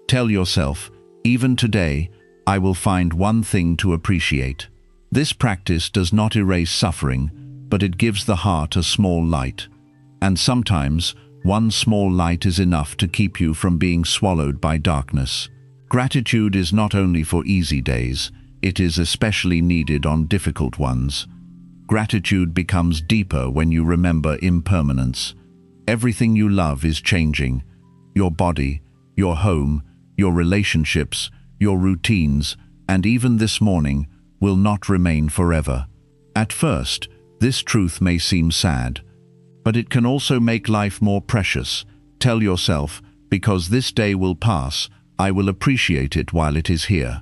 Tell yourself, even today, I will find one thing to appreciate. This practice does not erase suffering, but it gives the heart a small light. And sometimes, one small light is enough to keep you from being swallowed by darkness. Gratitude is not only for easy days, it is especially needed on difficult ones. Gratitude becomes deeper when you remember impermanence. Everything you love is changing. Your body, your home, your relationships, your routines, and even this morning, will not remain forever. At first, this truth may seem sad, but it can also make life more precious. Tell yourself, because this day will pass, I will appreciate it while it is here.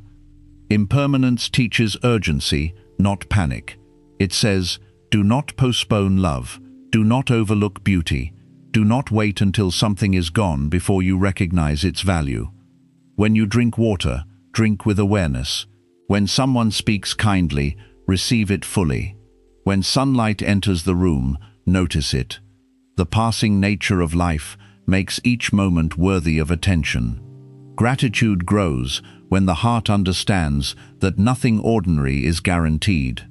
Impermanence teaches urgency, not panic. It says, do not postpone love, do not overlook beauty, do not wait until something is gone before you recognize its value. When you drink water, drink with awareness. When someone speaks kindly, receive it fully. When sunlight enters the room, notice it. The passing nature of life makes each moment worthy of attention. Gratitude grows when the heart understands that nothing ordinary is guaranteed.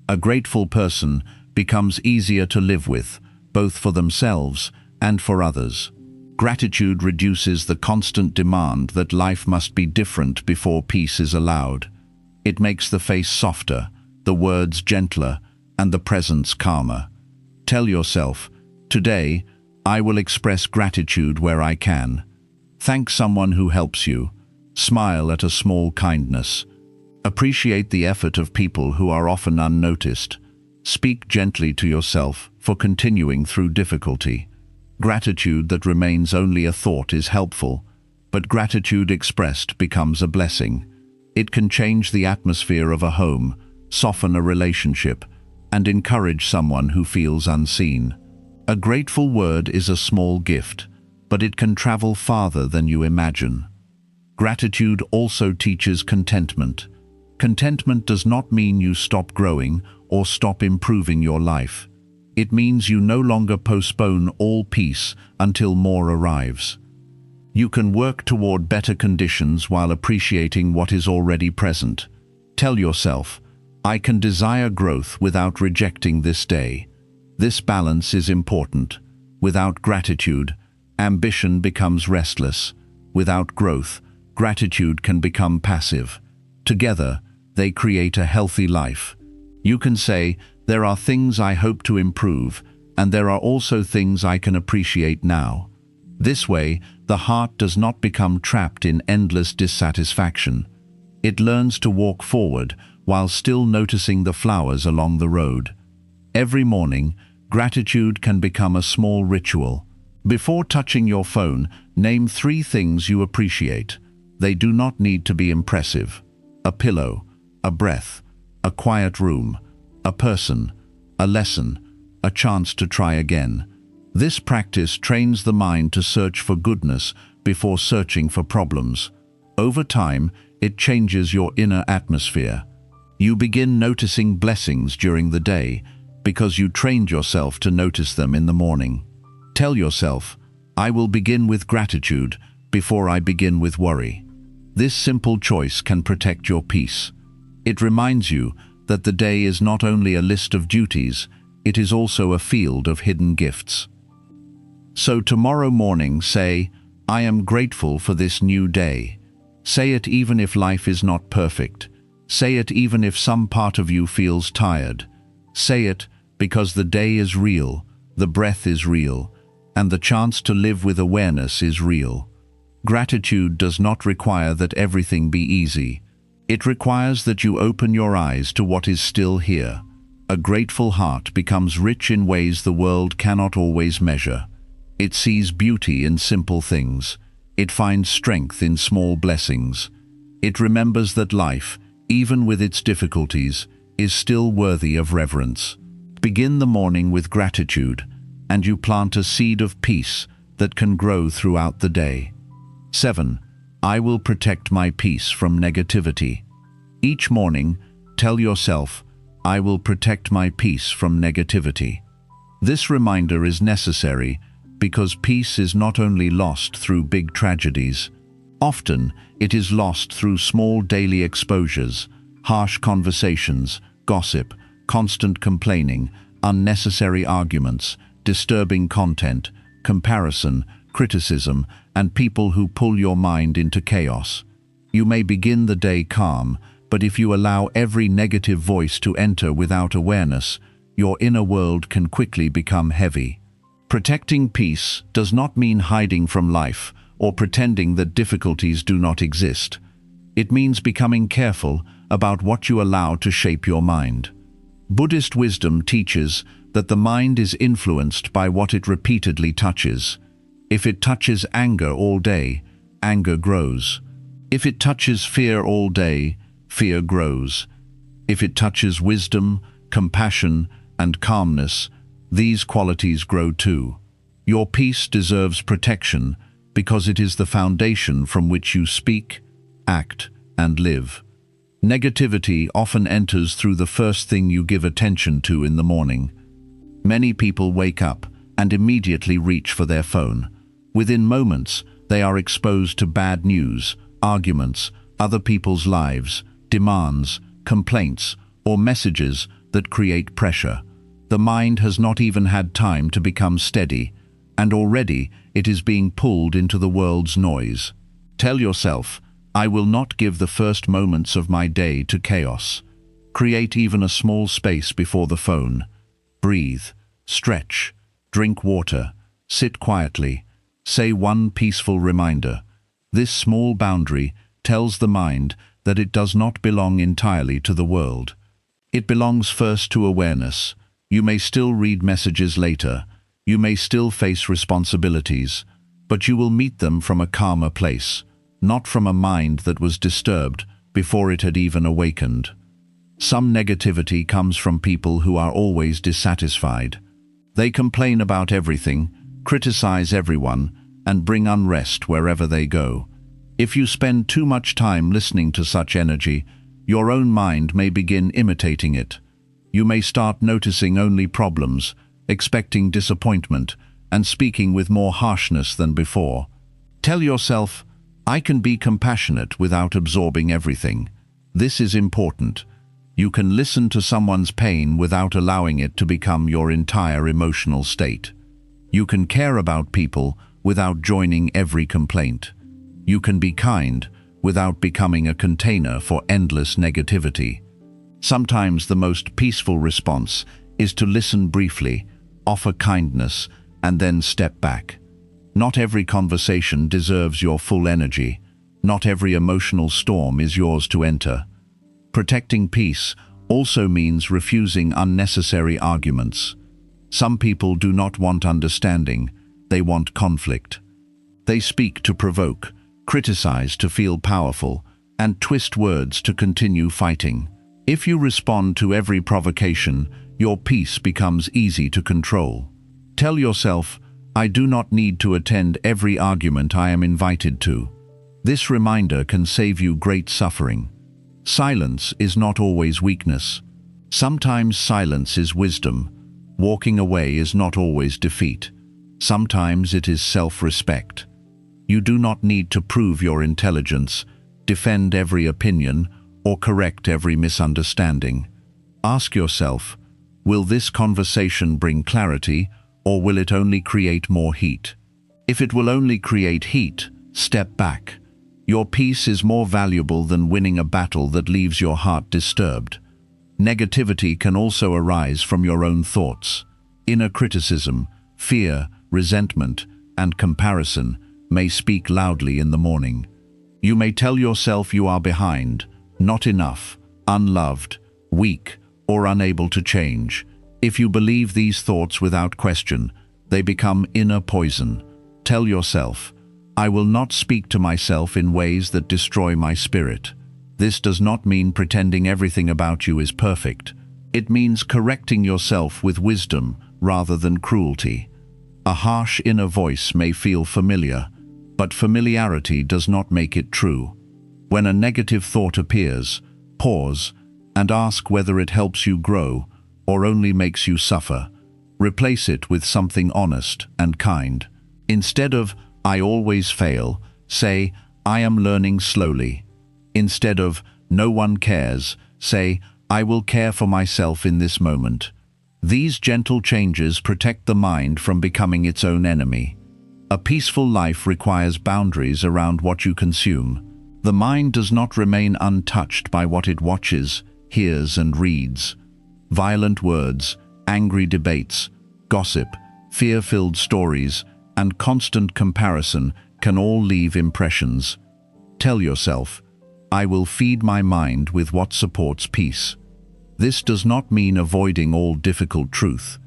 A grateful person becomes easier to live with, both for themselves and for others. Gratitude reduces the constant demand that life must be different before peace is allowed. It makes the face softer, the words gentler, and the presence calmer. Tell yourself, today, I will express gratitude where I can. Thank someone who helps you. Smile at a small kindness. Appreciate the effort of people who are often unnoticed. Speak gently to yourself for continuing through difficulty. Gratitude that remains only a thought is helpful, but gratitude expressed becomes a blessing. It can change the atmosphere of a home, soften a relationship, and encourage someone who feels unseen. A grateful word is a small gift, but it can travel farther than you imagine. Gratitude also teaches contentment. Contentment does not mean you stop growing or stop improving your life. It means you no longer postpone all peace until more arrives. You can work toward better conditions while appreciating what is already present. Tell yourself, I can desire growth without rejecting this day. This balance is important. Without gratitude, ambition becomes restless. Without growth, gratitude can become passive. Together, they create a healthy life. You can say, there are things I hope to improve, and there are also things I can appreciate now. This way, the heart does not become trapped in endless dissatisfaction. It learns to walk forward while still noticing the flowers along the road. Every morning, gratitude can become a small ritual. Before touching your phone, name 3 things you appreciate. They do not need to be impressive. A pillow, a breath, a quiet room, a person, a lesson, a chance to try again. This practice trains the mind to search for goodness before searching for problems. Over time, it changes your inner atmosphere. You begin noticing blessings during the day because you trained yourself to notice them in the morning. Tell yourself, I will begin with gratitude before I begin with worry. This simple choice can protect your peace. It reminds you that the day is not only a list of duties, it is also a field of hidden gifts. So tomorrow morning say, I am grateful for this new day. Say it even if life is not perfect. Say it even if some part of you feels tired. Say it because the day is real, the breath is real, and the chance to live with awareness is real. Gratitude does not require that everything be easy. It requires that you open your eyes to what is still here. A grateful heart becomes rich in ways the world cannot always measure. It sees beauty in simple things. It finds strength in small blessings. It remembers that life, even with its difficulties, is still worthy of reverence. Begin the morning with gratitude, and you plant a seed of peace that can grow throughout the day. 7. I will protect my peace from negativity. Each morning, tell yourself, I will protect my peace from negativity. This reminder is necessary because peace is not only lost through big tragedies. Often, it is lost through small daily exposures, harsh conversations, gossip, constant complaining, unnecessary arguments, disturbing content, comparison, criticism, and people who pull your mind into chaos. You may begin the day calm, but if you allow every negative voice to enter without awareness, your inner world can quickly become heavy. Protecting peace does not mean hiding from life or pretending that difficulties do not exist. It means becoming careful about what you allow to shape your mind. Buddhist wisdom teaches that the mind is influenced by what it repeatedly touches. If it touches anger all day, anger grows. If it touches fear all day, fear grows. If it touches wisdom, compassion, and calmness, these qualities grow too. Your peace deserves protection because it is the foundation from which you speak, act, and live. Negativity often enters through the first thing you give attention to in the morning. Many people wake up and immediately reach for their phone. Within moments, they are exposed to bad news, arguments, other people's lives, demands, complaints, or messages that create pressure. The mind has not even had time to become steady, and already it is being pulled into the world's noise. Tell yourself, I will not give the first moments of my day to chaos. Create even a small space before the phone. Breathe, stretch, drink water, sit quietly, say one peaceful reminder. This small boundary tells the mind that it does not belong entirely to the world. It belongs first to awareness. You may still read messages later. You may still face responsibilities, but you will meet them from a calmer place, not from a mind that was disturbed before it had even awakened. Some negativity comes from people who are always dissatisfied. They complain about everything, criticize everyone, and bring unrest wherever they go. If you spend too much time listening to such energy, your own mind may begin imitating it. You may start noticing only problems, expecting disappointment, and speaking with more harshness than before. Tell yourself, I can be compassionate without absorbing everything. This is important. You can listen to someone's pain without allowing it to become your entire emotional state. You can care about people without joining every complaint. You can be kind without becoming a container for endless negativity. Sometimes the most peaceful response is to listen briefly, offer kindness, and then step back. Not every conversation deserves your full energy. Not every emotional storm is yours to enter. Protecting peace also means refusing unnecessary arguments. Some people do not want understanding, they want conflict. They speak to provoke, criticize to feel powerful, and twist words to continue fighting. If you respond to every provocation, your peace becomes easy to control. Tell yourself, I do not need to attend every argument I am invited to. This reminder can save you great suffering. Silence is not always weakness. Sometimes silence is wisdom. Walking away is not always defeat. Sometimes it is self-respect. You do not need to prove your intelligence, defend every opinion, or correct every misunderstanding. Ask yourself, will this conversation bring clarity, or will it only create more heat? If it will only create heat, step back. Your peace is more valuable than winning a battle that leaves your heart disturbed. Negativity can also arise from your own thoughts. Inner criticism, fear, resentment, and comparison may speak loudly in the morning. You may tell yourself you are behind, not enough, unloved, weak, or unable to change. If you believe these thoughts without question, they become inner poison. Tell yourself, I will not speak to myself in ways that destroy my spirit. This does not mean pretending everything about you is perfect. It means correcting yourself with wisdom rather than cruelty. A harsh inner voice may feel familiar, but familiarity does not make it true. When a negative thought appears, pause and ask whether it helps you grow or only makes you suffer. Replace it with something honest and kind. Instead of, I always fail, say, I am learning slowly. Instead of, no one cares, say, I will care for myself in this moment. These gentle changes protect the mind from becoming its own enemy. A peaceful life requires boundaries around what you consume. The mind does not remain untouched by what it watches, hears, and reads. Violent words, angry debates, gossip, fear-filled stories, and constant comparison can all leave impressions. Tell yourself, I will feed my mind with what supports peace. This does not mean avoiding all difficult truth.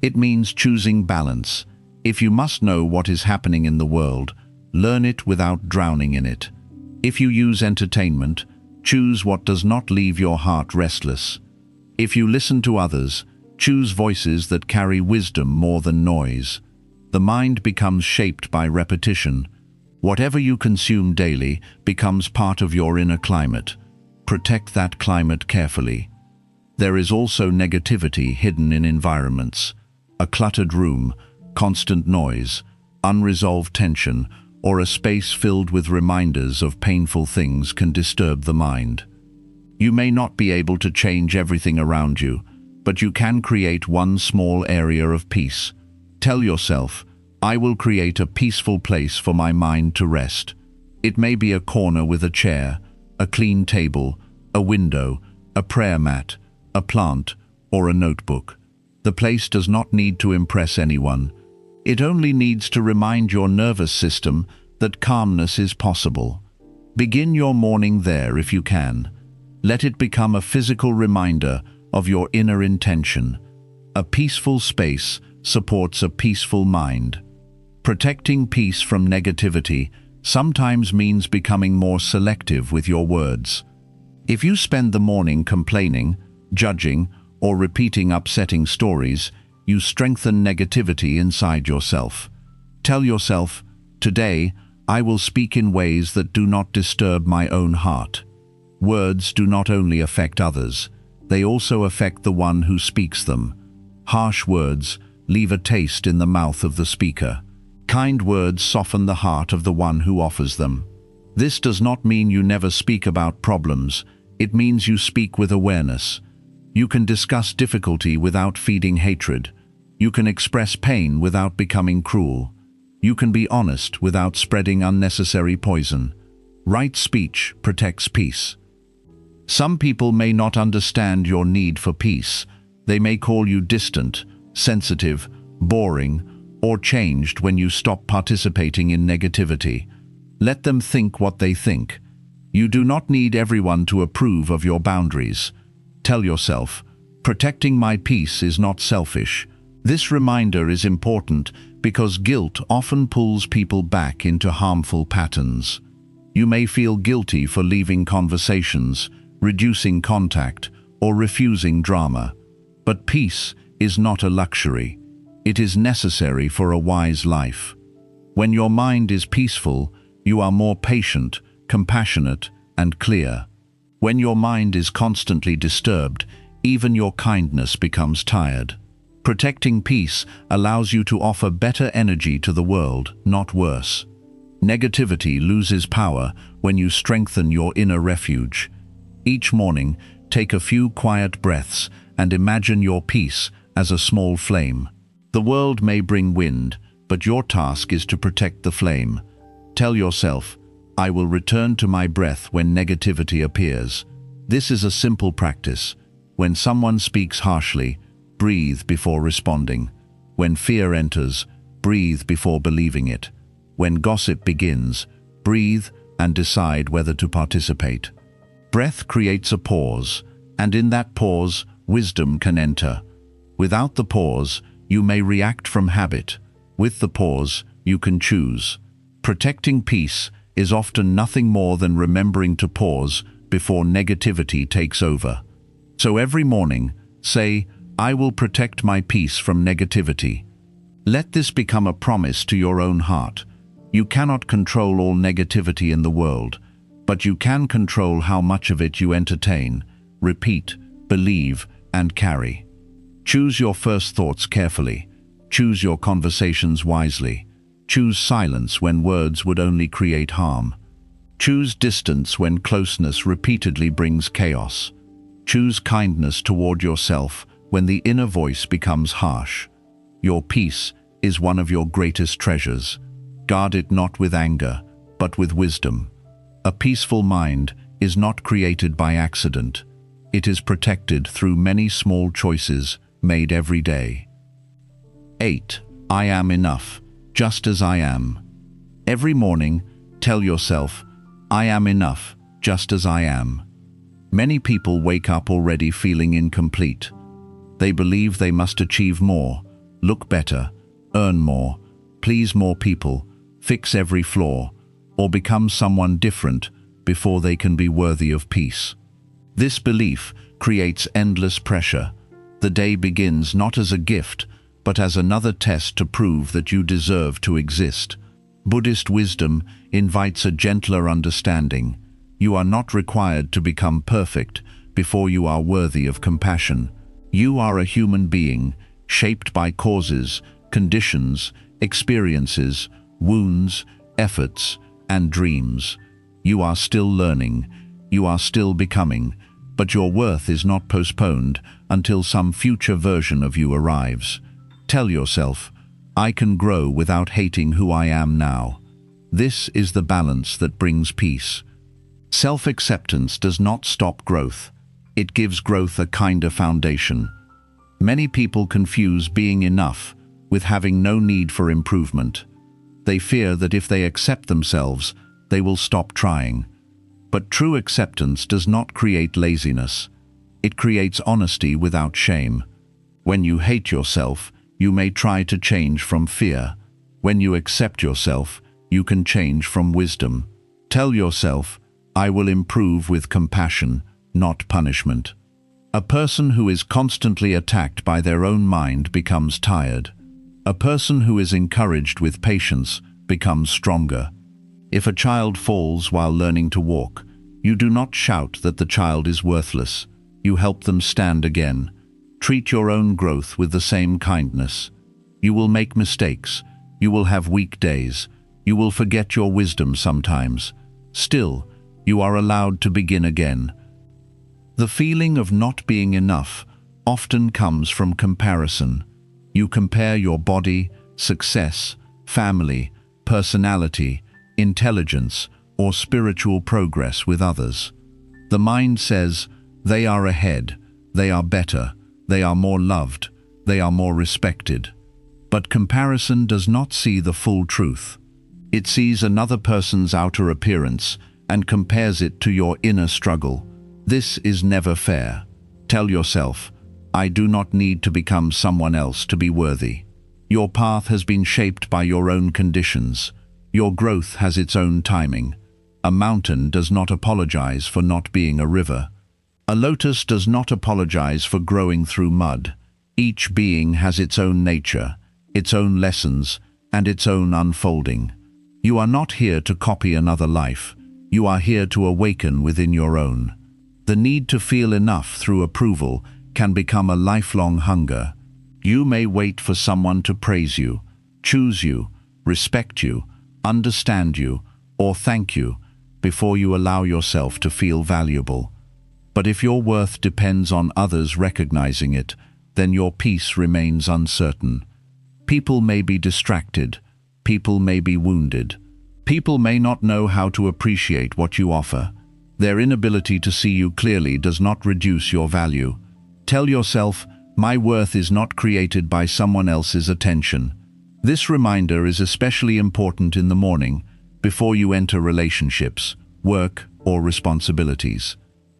It means choosing balance. If you must know what is happening in the world, learn it without drowning in it. If you use entertainment, choose what does not leave your heart restless. If you listen to others, choose voices that carry wisdom more than noise. The mind becomes shaped by repetition. Whatever you consume daily becomes part of your inner climate. Protect that climate carefully. There is also negativity hidden in environments. A cluttered room, constant noise, unresolved tension, or a space filled with reminders of painful things can disturb the mind. You may not be able to change everything around you, but you can create one small area of peace. Tell yourself, I will create a peaceful place for my mind to rest. It may be a corner with a chair, a clean table, a window, a prayer mat, a plant, or a notebook. The place does not need to impress anyone. It only needs to remind your nervous system that calmness is possible. Begin your morning there if you can. Let it become a physical reminder of your inner intention. A peaceful space supports a peaceful mind. Protecting peace from negativity sometimes means becoming more selective with your words. If you spend the morning complaining, judging, or repeating upsetting stories, you strengthen negativity inside yourself. Tell yourself, today, I will speak in ways that do not disturb my own heart. Words do not only affect others, they also affect the one who speaks them. Harsh words leave a taste in the mouth of the speaker. Kind words soften the heart of the one who offers them. This does not mean you never speak about problems. It means you speak with awareness. You can discuss difficulty without feeding hatred. You can express pain without becoming cruel. You can be honest without spreading unnecessary poison. Right speech protects peace. Some people may not understand your need for peace. They may call you distant, sensitive, boring, or changed when you stop participating in negativity. Let them think what they think. You do not need everyone to approve of your boundaries. Tell yourself, protecting my peace is not selfish. This reminder is important because guilt often pulls people back into harmful patterns. You may feel guilty for leaving conversations, reducing contact, or refusing drama. But peace is not a luxury. It is necessary for a wise life. When your mind is peaceful, you are more patient, compassionate, and clear. When your mind is constantly disturbed, even your kindness becomes tired. Protecting peace allows you to offer better energy to the world, not worse. Negativity loses power when you strengthen your inner refuge. Each morning, take a few quiet breaths and imagine your peace as a small flame. The world may bring wind, but your task is to protect the flame. Tell yourself, I will return to my breath when negativity appears. This is a simple practice. When someone speaks harshly, breathe before responding. When fear enters, breathe before believing it. When gossip begins, breathe and decide whether to participate. Breath creates a pause, and in that pause, wisdom can enter. Without the pause, you may react from habit. With the pause, you can choose. Protecting peace is often nothing more than remembering to pause before negativity takes over. So every morning, say, I will protect my peace from negativity. Let this become a promise to your own heart. You cannot control all negativity in the world, but you can control how much of it you entertain, repeat, believe, and carry. Choose your first thoughts carefully. Choose your conversations wisely. Choose silence when words would only create harm. Choose distance when closeness repeatedly brings chaos. Choose kindness toward yourself when the inner voice becomes harsh. Your peace is one of your greatest treasures. Guard it not with anger, but with wisdom. A peaceful mind is not created by accident. It is protected through many small choices made every day. 8. I am enough, just as I am. Every morning, tell yourself, I am enough, just as I am. Many people wake up already feeling incomplete. They believe they must achieve more, look better, earn more, please more people, fix every flaw, or become someone different before they can be worthy of peace. This belief creates endless pressure. The day begins not as a gift, but as another test to prove that you deserve to exist. Buddhist wisdom invites a gentler understanding. You are not required to become perfect before you are worthy of compassion. You are a human being, shaped by causes, conditions, experiences, wounds, efforts, and dreams. You are still learning. You are still becoming. But your worth is not postponed until some future version of you arrives. Tell yourself, I can grow without hating who I am now. This is the balance that brings peace. Self-acceptance does not stop growth. It gives growth a kinder foundation. Many people confuse being enough with having no need for improvement. They fear that if they accept themselves, they will stop trying. But true acceptance does not create laziness. It creates honesty without shame. When you hate yourself, you may try to change from fear. When you accept yourself, you can change from wisdom. Tell yourself, I will improve with compassion, not punishment. A person who is constantly attacked by their own mind becomes tired. A person who is encouraged with patience becomes stronger. If a child falls while learning to walk, you do not shout that the child is worthless. You help them stand again. Treat your own growth with the same kindness. You will make mistakes. You will have weak days. You will forget your wisdom sometimes. Still, you are allowed to begin again. The feeling of not being enough often comes from comparison. You compare your body, success, family, personality, intelligence, or spiritual progress with others. The mind says, they are ahead, they are better, they are more loved, they are more respected. But comparison does not see the full truth. It sees another person's outer appearance and compares it to your inner struggle. This is never fair. Tell yourself, I do not need to become someone else to be worthy. Your path has been shaped by your own conditions. Your growth has its own timing. A mountain does not apologize for not being a river. A lotus does not apologize for growing through mud. Each being has its own nature, its own lessons, and its own unfolding. You are not here to copy another life. You are here to awaken within your own. The need to feel enough through approval can become a lifelong hunger. You may wait for someone to praise you, choose you, respect you, understand you, or thank you before you allow yourself to feel valuable. But if your worth depends on others recognizing it, then your peace remains uncertain. People may be distracted. People may be wounded. People may not know how to appreciate what you offer. Their inability to see you clearly does not reduce your value. Tell yourself, my worth is not created by someone else's attention. This reminder is especially important in the morning, before you enter relationships, work, or responsibilities.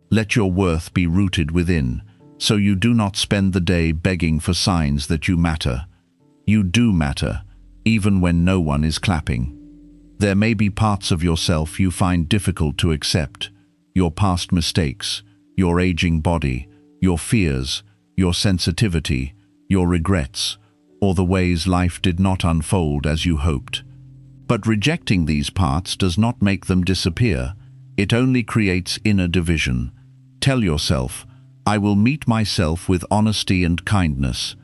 Let your worth be rooted within, so you do not spend the day begging for signs that you matter. You do matter, even when no one is clapping. There may be parts of yourself you find difficult to accept: your past mistakes, your aging body, your fears, your sensitivity, your regrets, or the ways life did not unfold as you hoped. But rejecting these parts does not make them disappear. It only creates inner division. Tell yourself, I will meet myself with honesty and kindness.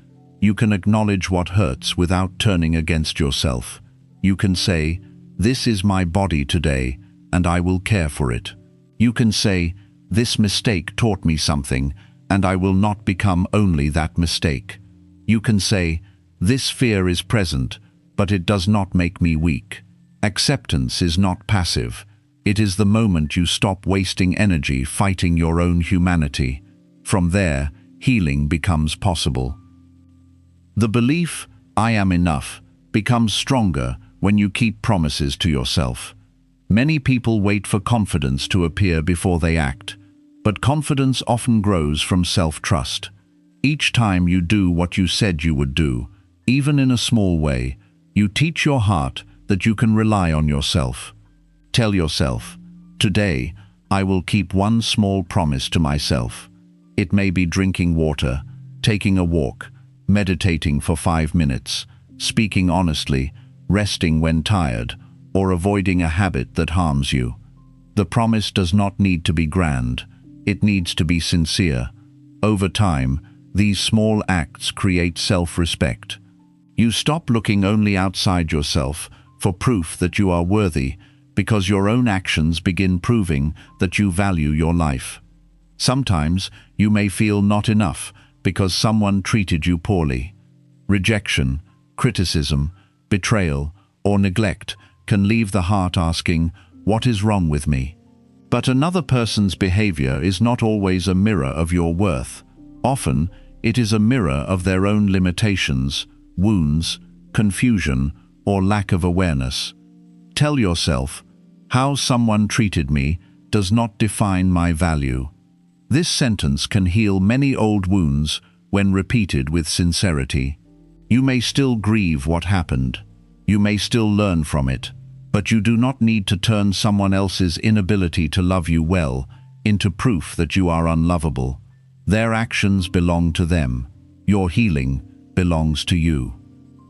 You can acknowledge what hurts without turning against yourself. You can say, this is my body today, and I will care for it. You can say, this mistake taught me something, and I will not become only that mistake. You can say, this fear is present, but it does not make me weak. Acceptance is not passive. It is the moment you stop wasting energy fighting your own humanity. From there, healing becomes possible. The belief, I am enough, becomes stronger when you keep promises to yourself. Many people wait for confidence to appear before they act, but confidence often grows from self-trust. Each time you do what you said you would do, even in a small way, you teach your heart that you can rely on yourself. Tell yourself, today, I will keep one small promise to myself. It may be drinking water, taking a walk, meditating for 5 minutes, speaking honestly, resting when tired, or avoiding a habit that harms you. The promise does not need to be grand. It needs to be sincere. Over time, these small acts create self-respect. You stop looking only outside yourself for proof that you are worthy, because your own actions begin proving that you value your life. Sometimes you may feel not enough because someone treated you poorly. Rejection, criticism, betrayal, or neglect can leave the heart asking, what is wrong with me? But another person's behavior is not always a mirror of your worth. Often, it is a mirror of their own limitations, wounds, confusion, or lack of awareness. Tell yourself, how someone treated me does not define my value. This sentence can heal many old wounds when repeated with sincerity. You may still grieve what happened. You may still learn from it, but you do not need to turn someone else's inability to love you well into proof that you are unlovable. Their actions belong to them. Your healing belongs to you.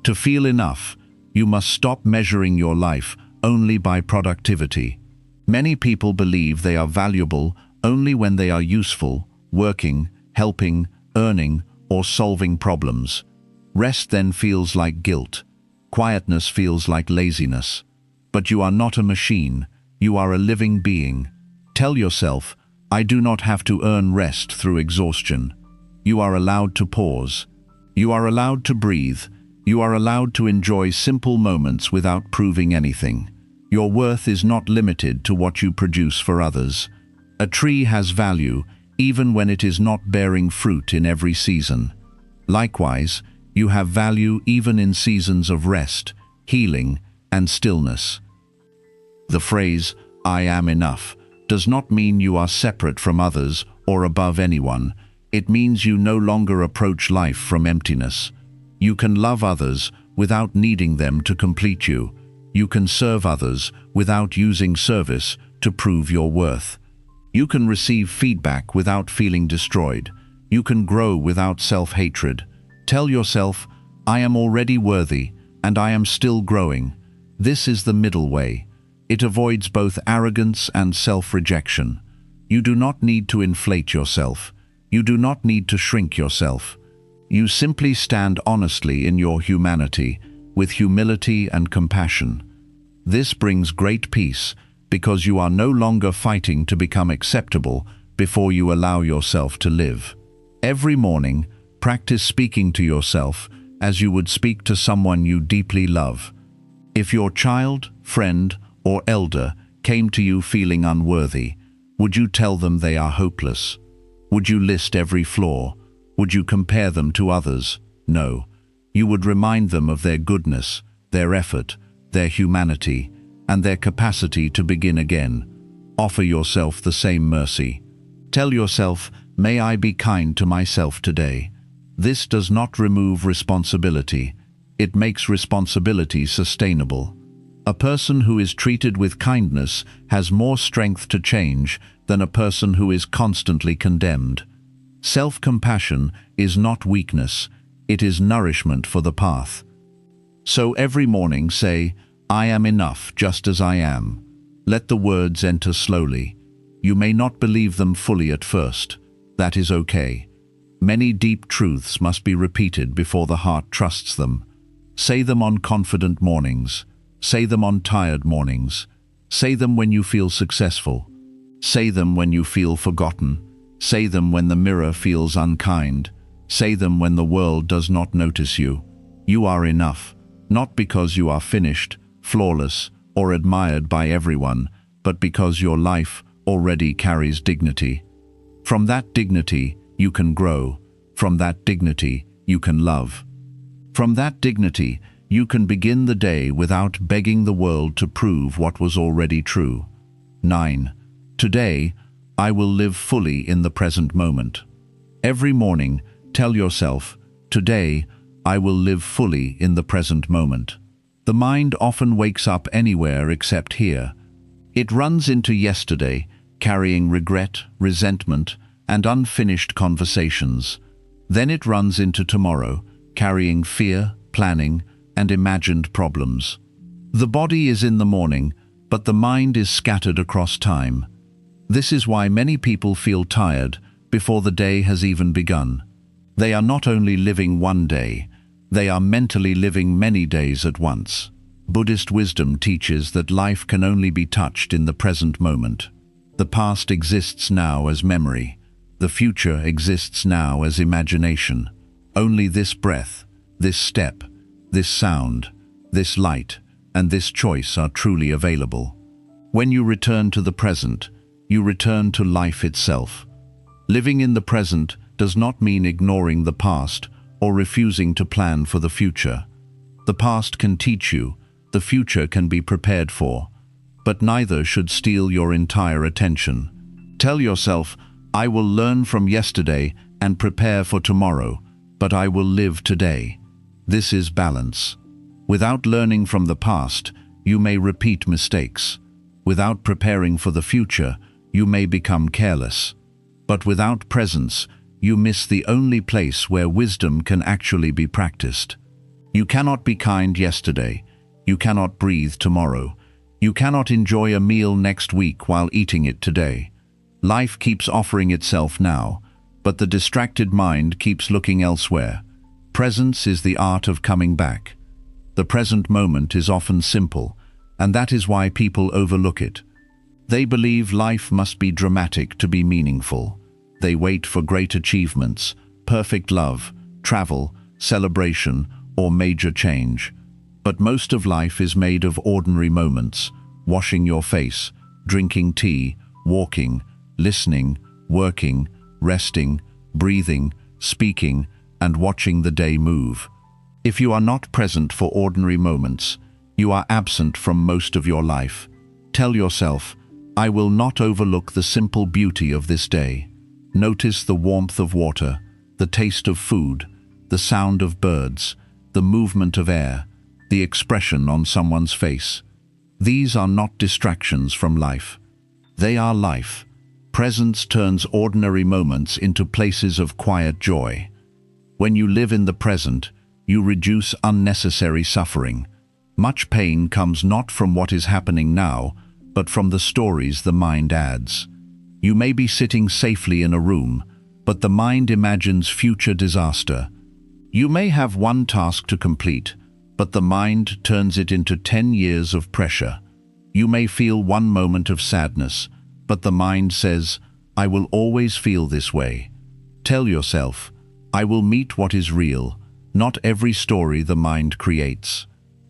To feel enough, you must stop measuring your life only by productivity. Many people believe they are valuable only when they are useful, working, helping, earning, or solving problems. Rest then feels like guilt. Quietness feels like laziness. But you are not a machine. You are a living being. Tell yourself, I do not have to earn rest through exhaustion. You are allowed to pause. You are allowed to breathe. You are allowed to enjoy simple moments without proving anything. Your worth is not limited to what you produce for others. A tree has value even when it is not bearing fruit in every season. Likewise, you have value even in seasons of rest, healing, and stillness. The phrase, I am enough, does not mean you are separate from others or above anyone. It means you no longer approach life from emptiness. You can love others without needing them to complete you. You can serve others without using service to prove your worth. You can receive feedback without feeling destroyed. You can grow without self-hatred. Tell yourself, I am already worthy, and I am still growing. This is the middle way. It avoids both arrogance and self-rejection. You do not need to inflate yourself. You do not need to shrink yourself. You simply stand honestly in your humanity, with humility and compassion. This brings great peace, because you are no longer fighting to become acceptable before you allow yourself to live. Every morning, practice speaking to yourself as you would speak to someone you deeply love. If your child, friend, or elder came to you feeling unworthy, would you tell them they are hopeless? Would you list every flaw? Would you compare them to others? No. You would remind them of their goodness, their effort, their humanity, and their capacity to begin again. Offer yourself the same mercy. Tell yourself, may I be kind to myself today. This does not remove responsibility. It makes responsibility sustainable. A person who is treated with kindness has more strength to change than a person who is constantly condemned. Self-compassion is not weakness, it is nourishment for the path. So every morning say, I am enough just as I am. Let the words enter slowly. You may not believe them fully at first. That is okay. Many deep truths must be repeated before the heart trusts them. Say them on confident mornings. Say them on tired mornings. Say them when you feel successful. Say them when you feel forgotten. Say them when the mirror feels unkind. Say them when the world does not notice you. You are enough, not because you are finished, flawless, or admired by everyone, but because your life already carries dignity. From that dignity, you can grow. From that dignity, you can love. From that dignity, you can begin the day without begging the world to prove what was already true. 9. Today, I will live fully in the present moment. Every morning, tell yourself, today, I will live fully in the present moment. The mind often wakes up anywhere except here. It runs into yesterday, carrying regret, resentment, and unfinished conversations. Then it runs into tomorrow, carrying fear, planning, and imagined problems. The body is in the morning, but the mind is scattered across time. This is why many people feel tired before the day has even begun. They are not only living one day, they are mentally living many days at once. Buddhist wisdom teaches that life can only be touched in the present moment. The past exists now as memory. The future exists now as imagination. Only this breath, this step, this sound, this light, and this choice are truly available. When you return to the present, you return to life itself. Living in the present does not mean ignoring the past or refusing to plan for the future. The past can teach you, the future can be prepared for, but neither should steal your entire attention. Tell yourself, I will learn from yesterday and prepare for tomorrow, but I will live today. This is balance. Without learning from the past, you may repeat mistakes. Without preparing for the future, you may become careless. But without presence, you miss the only place where wisdom can actually be practiced. You cannot be kind yesterday. You cannot breathe tomorrow. You cannot enjoy a meal next week while eating it today. Life keeps offering itself now, but the distracted mind keeps looking elsewhere. Presence is the art of coming back. The present moment is often simple, and that is why people overlook it. They believe life must be dramatic to be meaningful. They wait for great achievements, perfect love, travel, celebration, or major change. But most of life is made of ordinary moments: washing your face, drinking tea, walking, listening, working, resting, breathing, speaking, and watching the day move. If you are not present for ordinary moments, you are absent from most of your life. Tell yourself, I will not overlook the simple beauty of this day. Notice the warmth of water, the taste of food, the sound of birds, the movement of air, the expression on someone's face. These are not distractions from life. They are life. Presence turns ordinary moments into places of quiet joy. When you live in the present, you reduce unnecessary suffering. Much pain comes not from what is happening now, but from the stories the mind adds. You may be sitting safely in a room, but the mind imagines future disaster. You may have one task to complete, but the mind turns it into 10 years of pressure. You may feel one moment of sadness, but the mind says, "I will always feel this way." Tell yourself, "I will meet what is real, not every story the mind creates."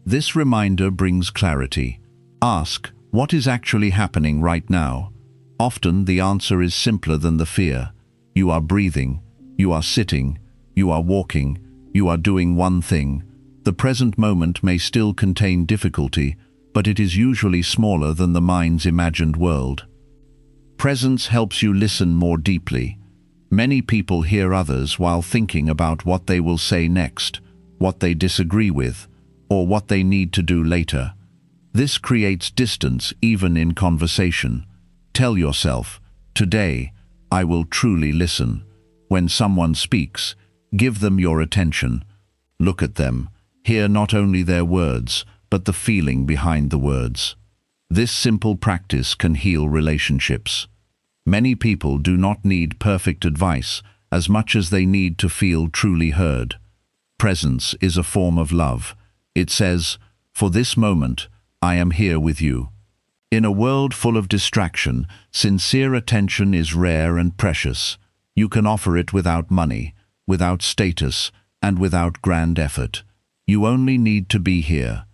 This reminder brings clarity. Ask, what is actually happening right now? Often the answer is simpler than the fear. You are breathing, you are sitting, you are walking, you are doing one thing. The present moment may still contain difficulty, but it is usually smaller than the mind's imagined world. Presence helps you listen more deeply. Many people hear others while thinking about what they will say next, what they disagree with, or what they need to do later. This creates distance even in conversation. Tell yourself, "Today, I will truly listen." When someone speaks, give them your attention. Look at them. Hear not only their words, but the feeling behind the words. This simple practice can heal relationships. Many people do not need perfect advice as much as they need to feel truly heard. Presence is a form of love. It says, "For this moment, I am here with you." In a world full of distraction, sincere attention is rare and precious. You can offer it without money, without status, and without grand effort. You only need to be here.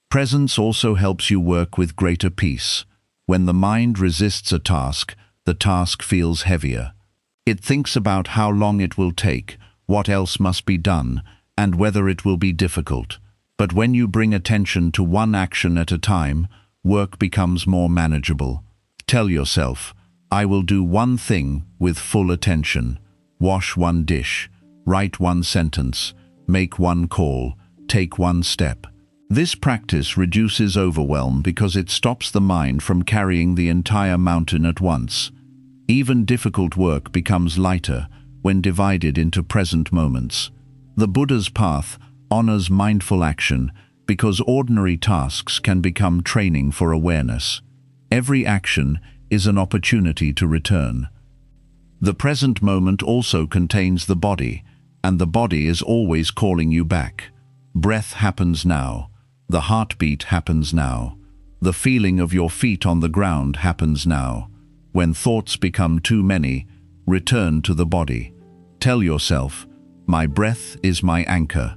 Presence also helps you work with greater peace. When the mind resists a task, the task feels heavier. It thinks about how long it will take, what else must be done, and whether it will be difficult. But when you bring attention to one action at a time, work becomes more manageable. Tell yourself, "I will do one thing with full attention. Wash one dish, write one sentence, make one call, take one step." This practice reduces overwhelm because it stops the mind from carrying the entire mountain at once. Even difficult work becomes lighter when divided into present moments. The Buddha's path honors mindful action because ordinary tasks can become training for awareness. Every action is an opportunity to return. The present moment also contains the body, and the body is always calling you back. Breath happens now. The heartbeat happens now. The feeling of your feet on the ground happens now. When thoughts become too many, return to the body. Tell yourself, "My breath is my anchor."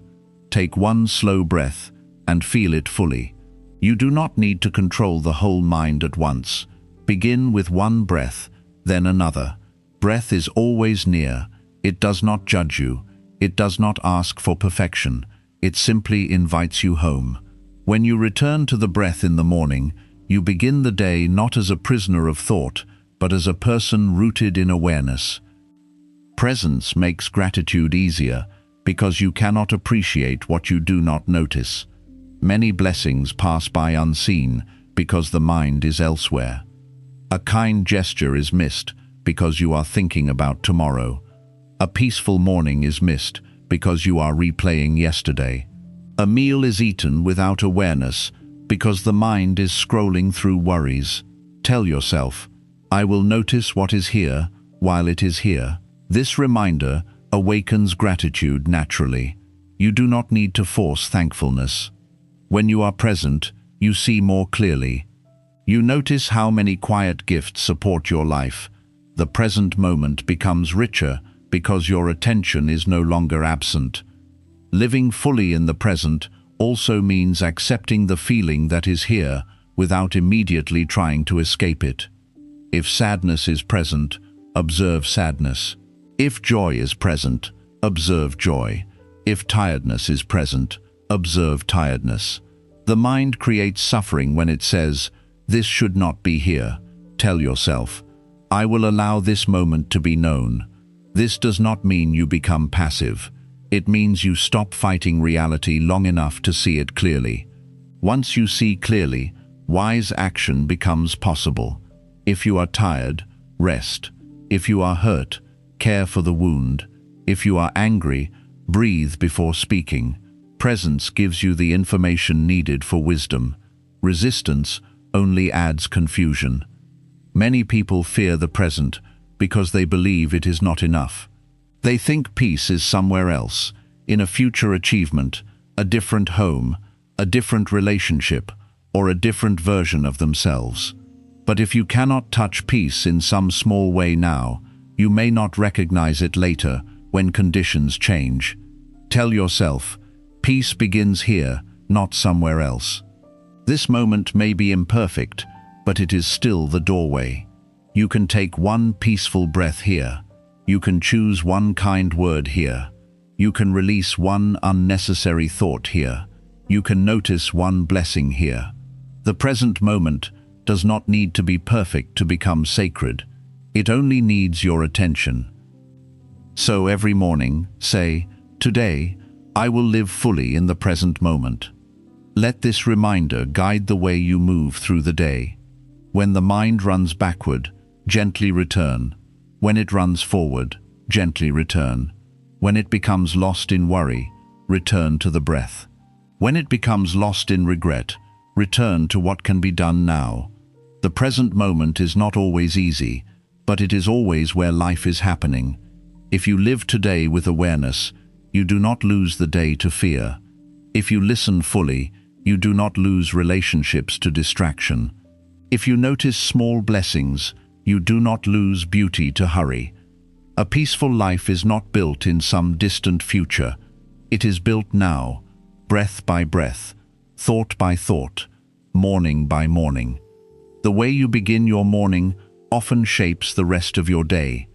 Take one slow breath and feel it fully. You do not need to control the whole mind at once. Begin with one breath, then another. Breath is always near. It does not judge you. It does not ask for perfection. It simply invites you home. When you return to the breath in the morning, you begin the day not as a prisoner of thought, but as a person rooted in awareness. Presence makes gratitude easier because you cannot appreciate what you do not notice. Many blessings pass by unseen because the mind is elsewhere. A kind gesture is missed because you are thinking about tomorrow. A peaceful morning is missed because you are replaying yesterday. A meal is eaten without awareness because the mind is scrolling through worries. Tell yourself, "I will notice what is here while it is here." This reminder awakens gratitude naturally. You do not need to force thankfulness. When you are present, you see more clearly. You notice how many quiet gifts support your life. The present moment becomes richer because your attention is no longer absent. Living fully in the present also means accepting the feeling that is here without immediately trying to escape it. If sadness is present, observe sadness. If joy is present, observe joy. If tiredness is present, observe tiredness. The mind creates suffering when it says, "This should not be here." Tell yourself, "I will allow this moment to be known." This does not mean you become passive. It means you stop fighting reality long enough to see it clearly. Once you see clearly, wise action becomes possible. If you are tired, rest. If you are hurt, care for the wound. If you are angry, breathe before speaking. Presence gives you the information needed for wisdom. Resistance only adds confusion. Many people fear the present because they believe it is not enough. They think peace is somewhere else, in a future achievement, a different home, a different relationship, or a different version of themselves. But if you cannot touch peace in some small way now, you may not recognize it later when conditions change. Tell yourself, peace begins here, not somewhere else. This moment may be imperfect, but it is still the doorway. You can take one peaceful breath here. You can choose one kind word here. You can release one unnecessary thought here. You can notice one blessing here. The present moment does not need to be perfect to become sacred. It only needs your attention. So every morning, say, "Today, I will live fully in the present moment." Let this reminder guide the way you move through the day. When the mind runs backward, gently return. When it runs forward, gently return. When it becomes lost in worry, return to the breath. When it becomes lost in regret, return to what can be done now. The present moment is not always easy, but it is always where life is happening. If you live today with awareness, you do not lose the day to fear. If you listen fully, you do not lose relationships to distraction. If you notice small blessings, you do not lose beauty to hurry. A peaceful life is not built in some distant future. It is built now, breath by breath, thought by thought, morning by morning. The way you begin your morning often shapes the rest of your day.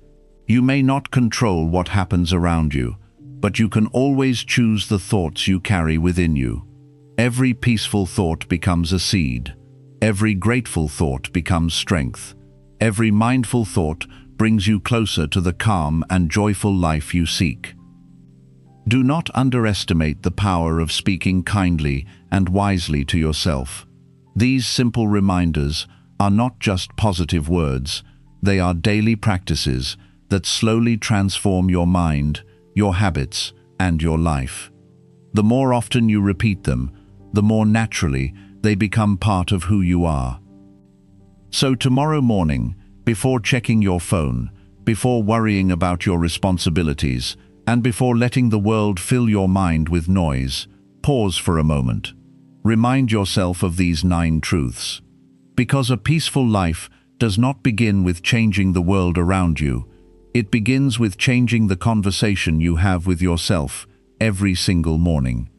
You may not control what happens around you, but you can always choose the thoughts you carry within you. Every peaceful thought becomes a seed. Every grateful thought becomes strength. Every mindful thought brings you closer to the calm and joyful life you seek. Do not underestimate the power of speaking kindly and wisely to yourself. These simple reminders are not just positive words, they are daily practices that slowly transform your mind, your habits, and your life. The more often you repeat them, the more naturally they become part of who you are. So tomorrow morning, before checking your phone, before worrying about your responsibilities, and before letting the world fill your mind with noise, pause for a moment. Remind yourself of these 9 truths. Because a peaceful life does not begin with changing the world around you. It begins with changing the conversation you have with yourself every single morning.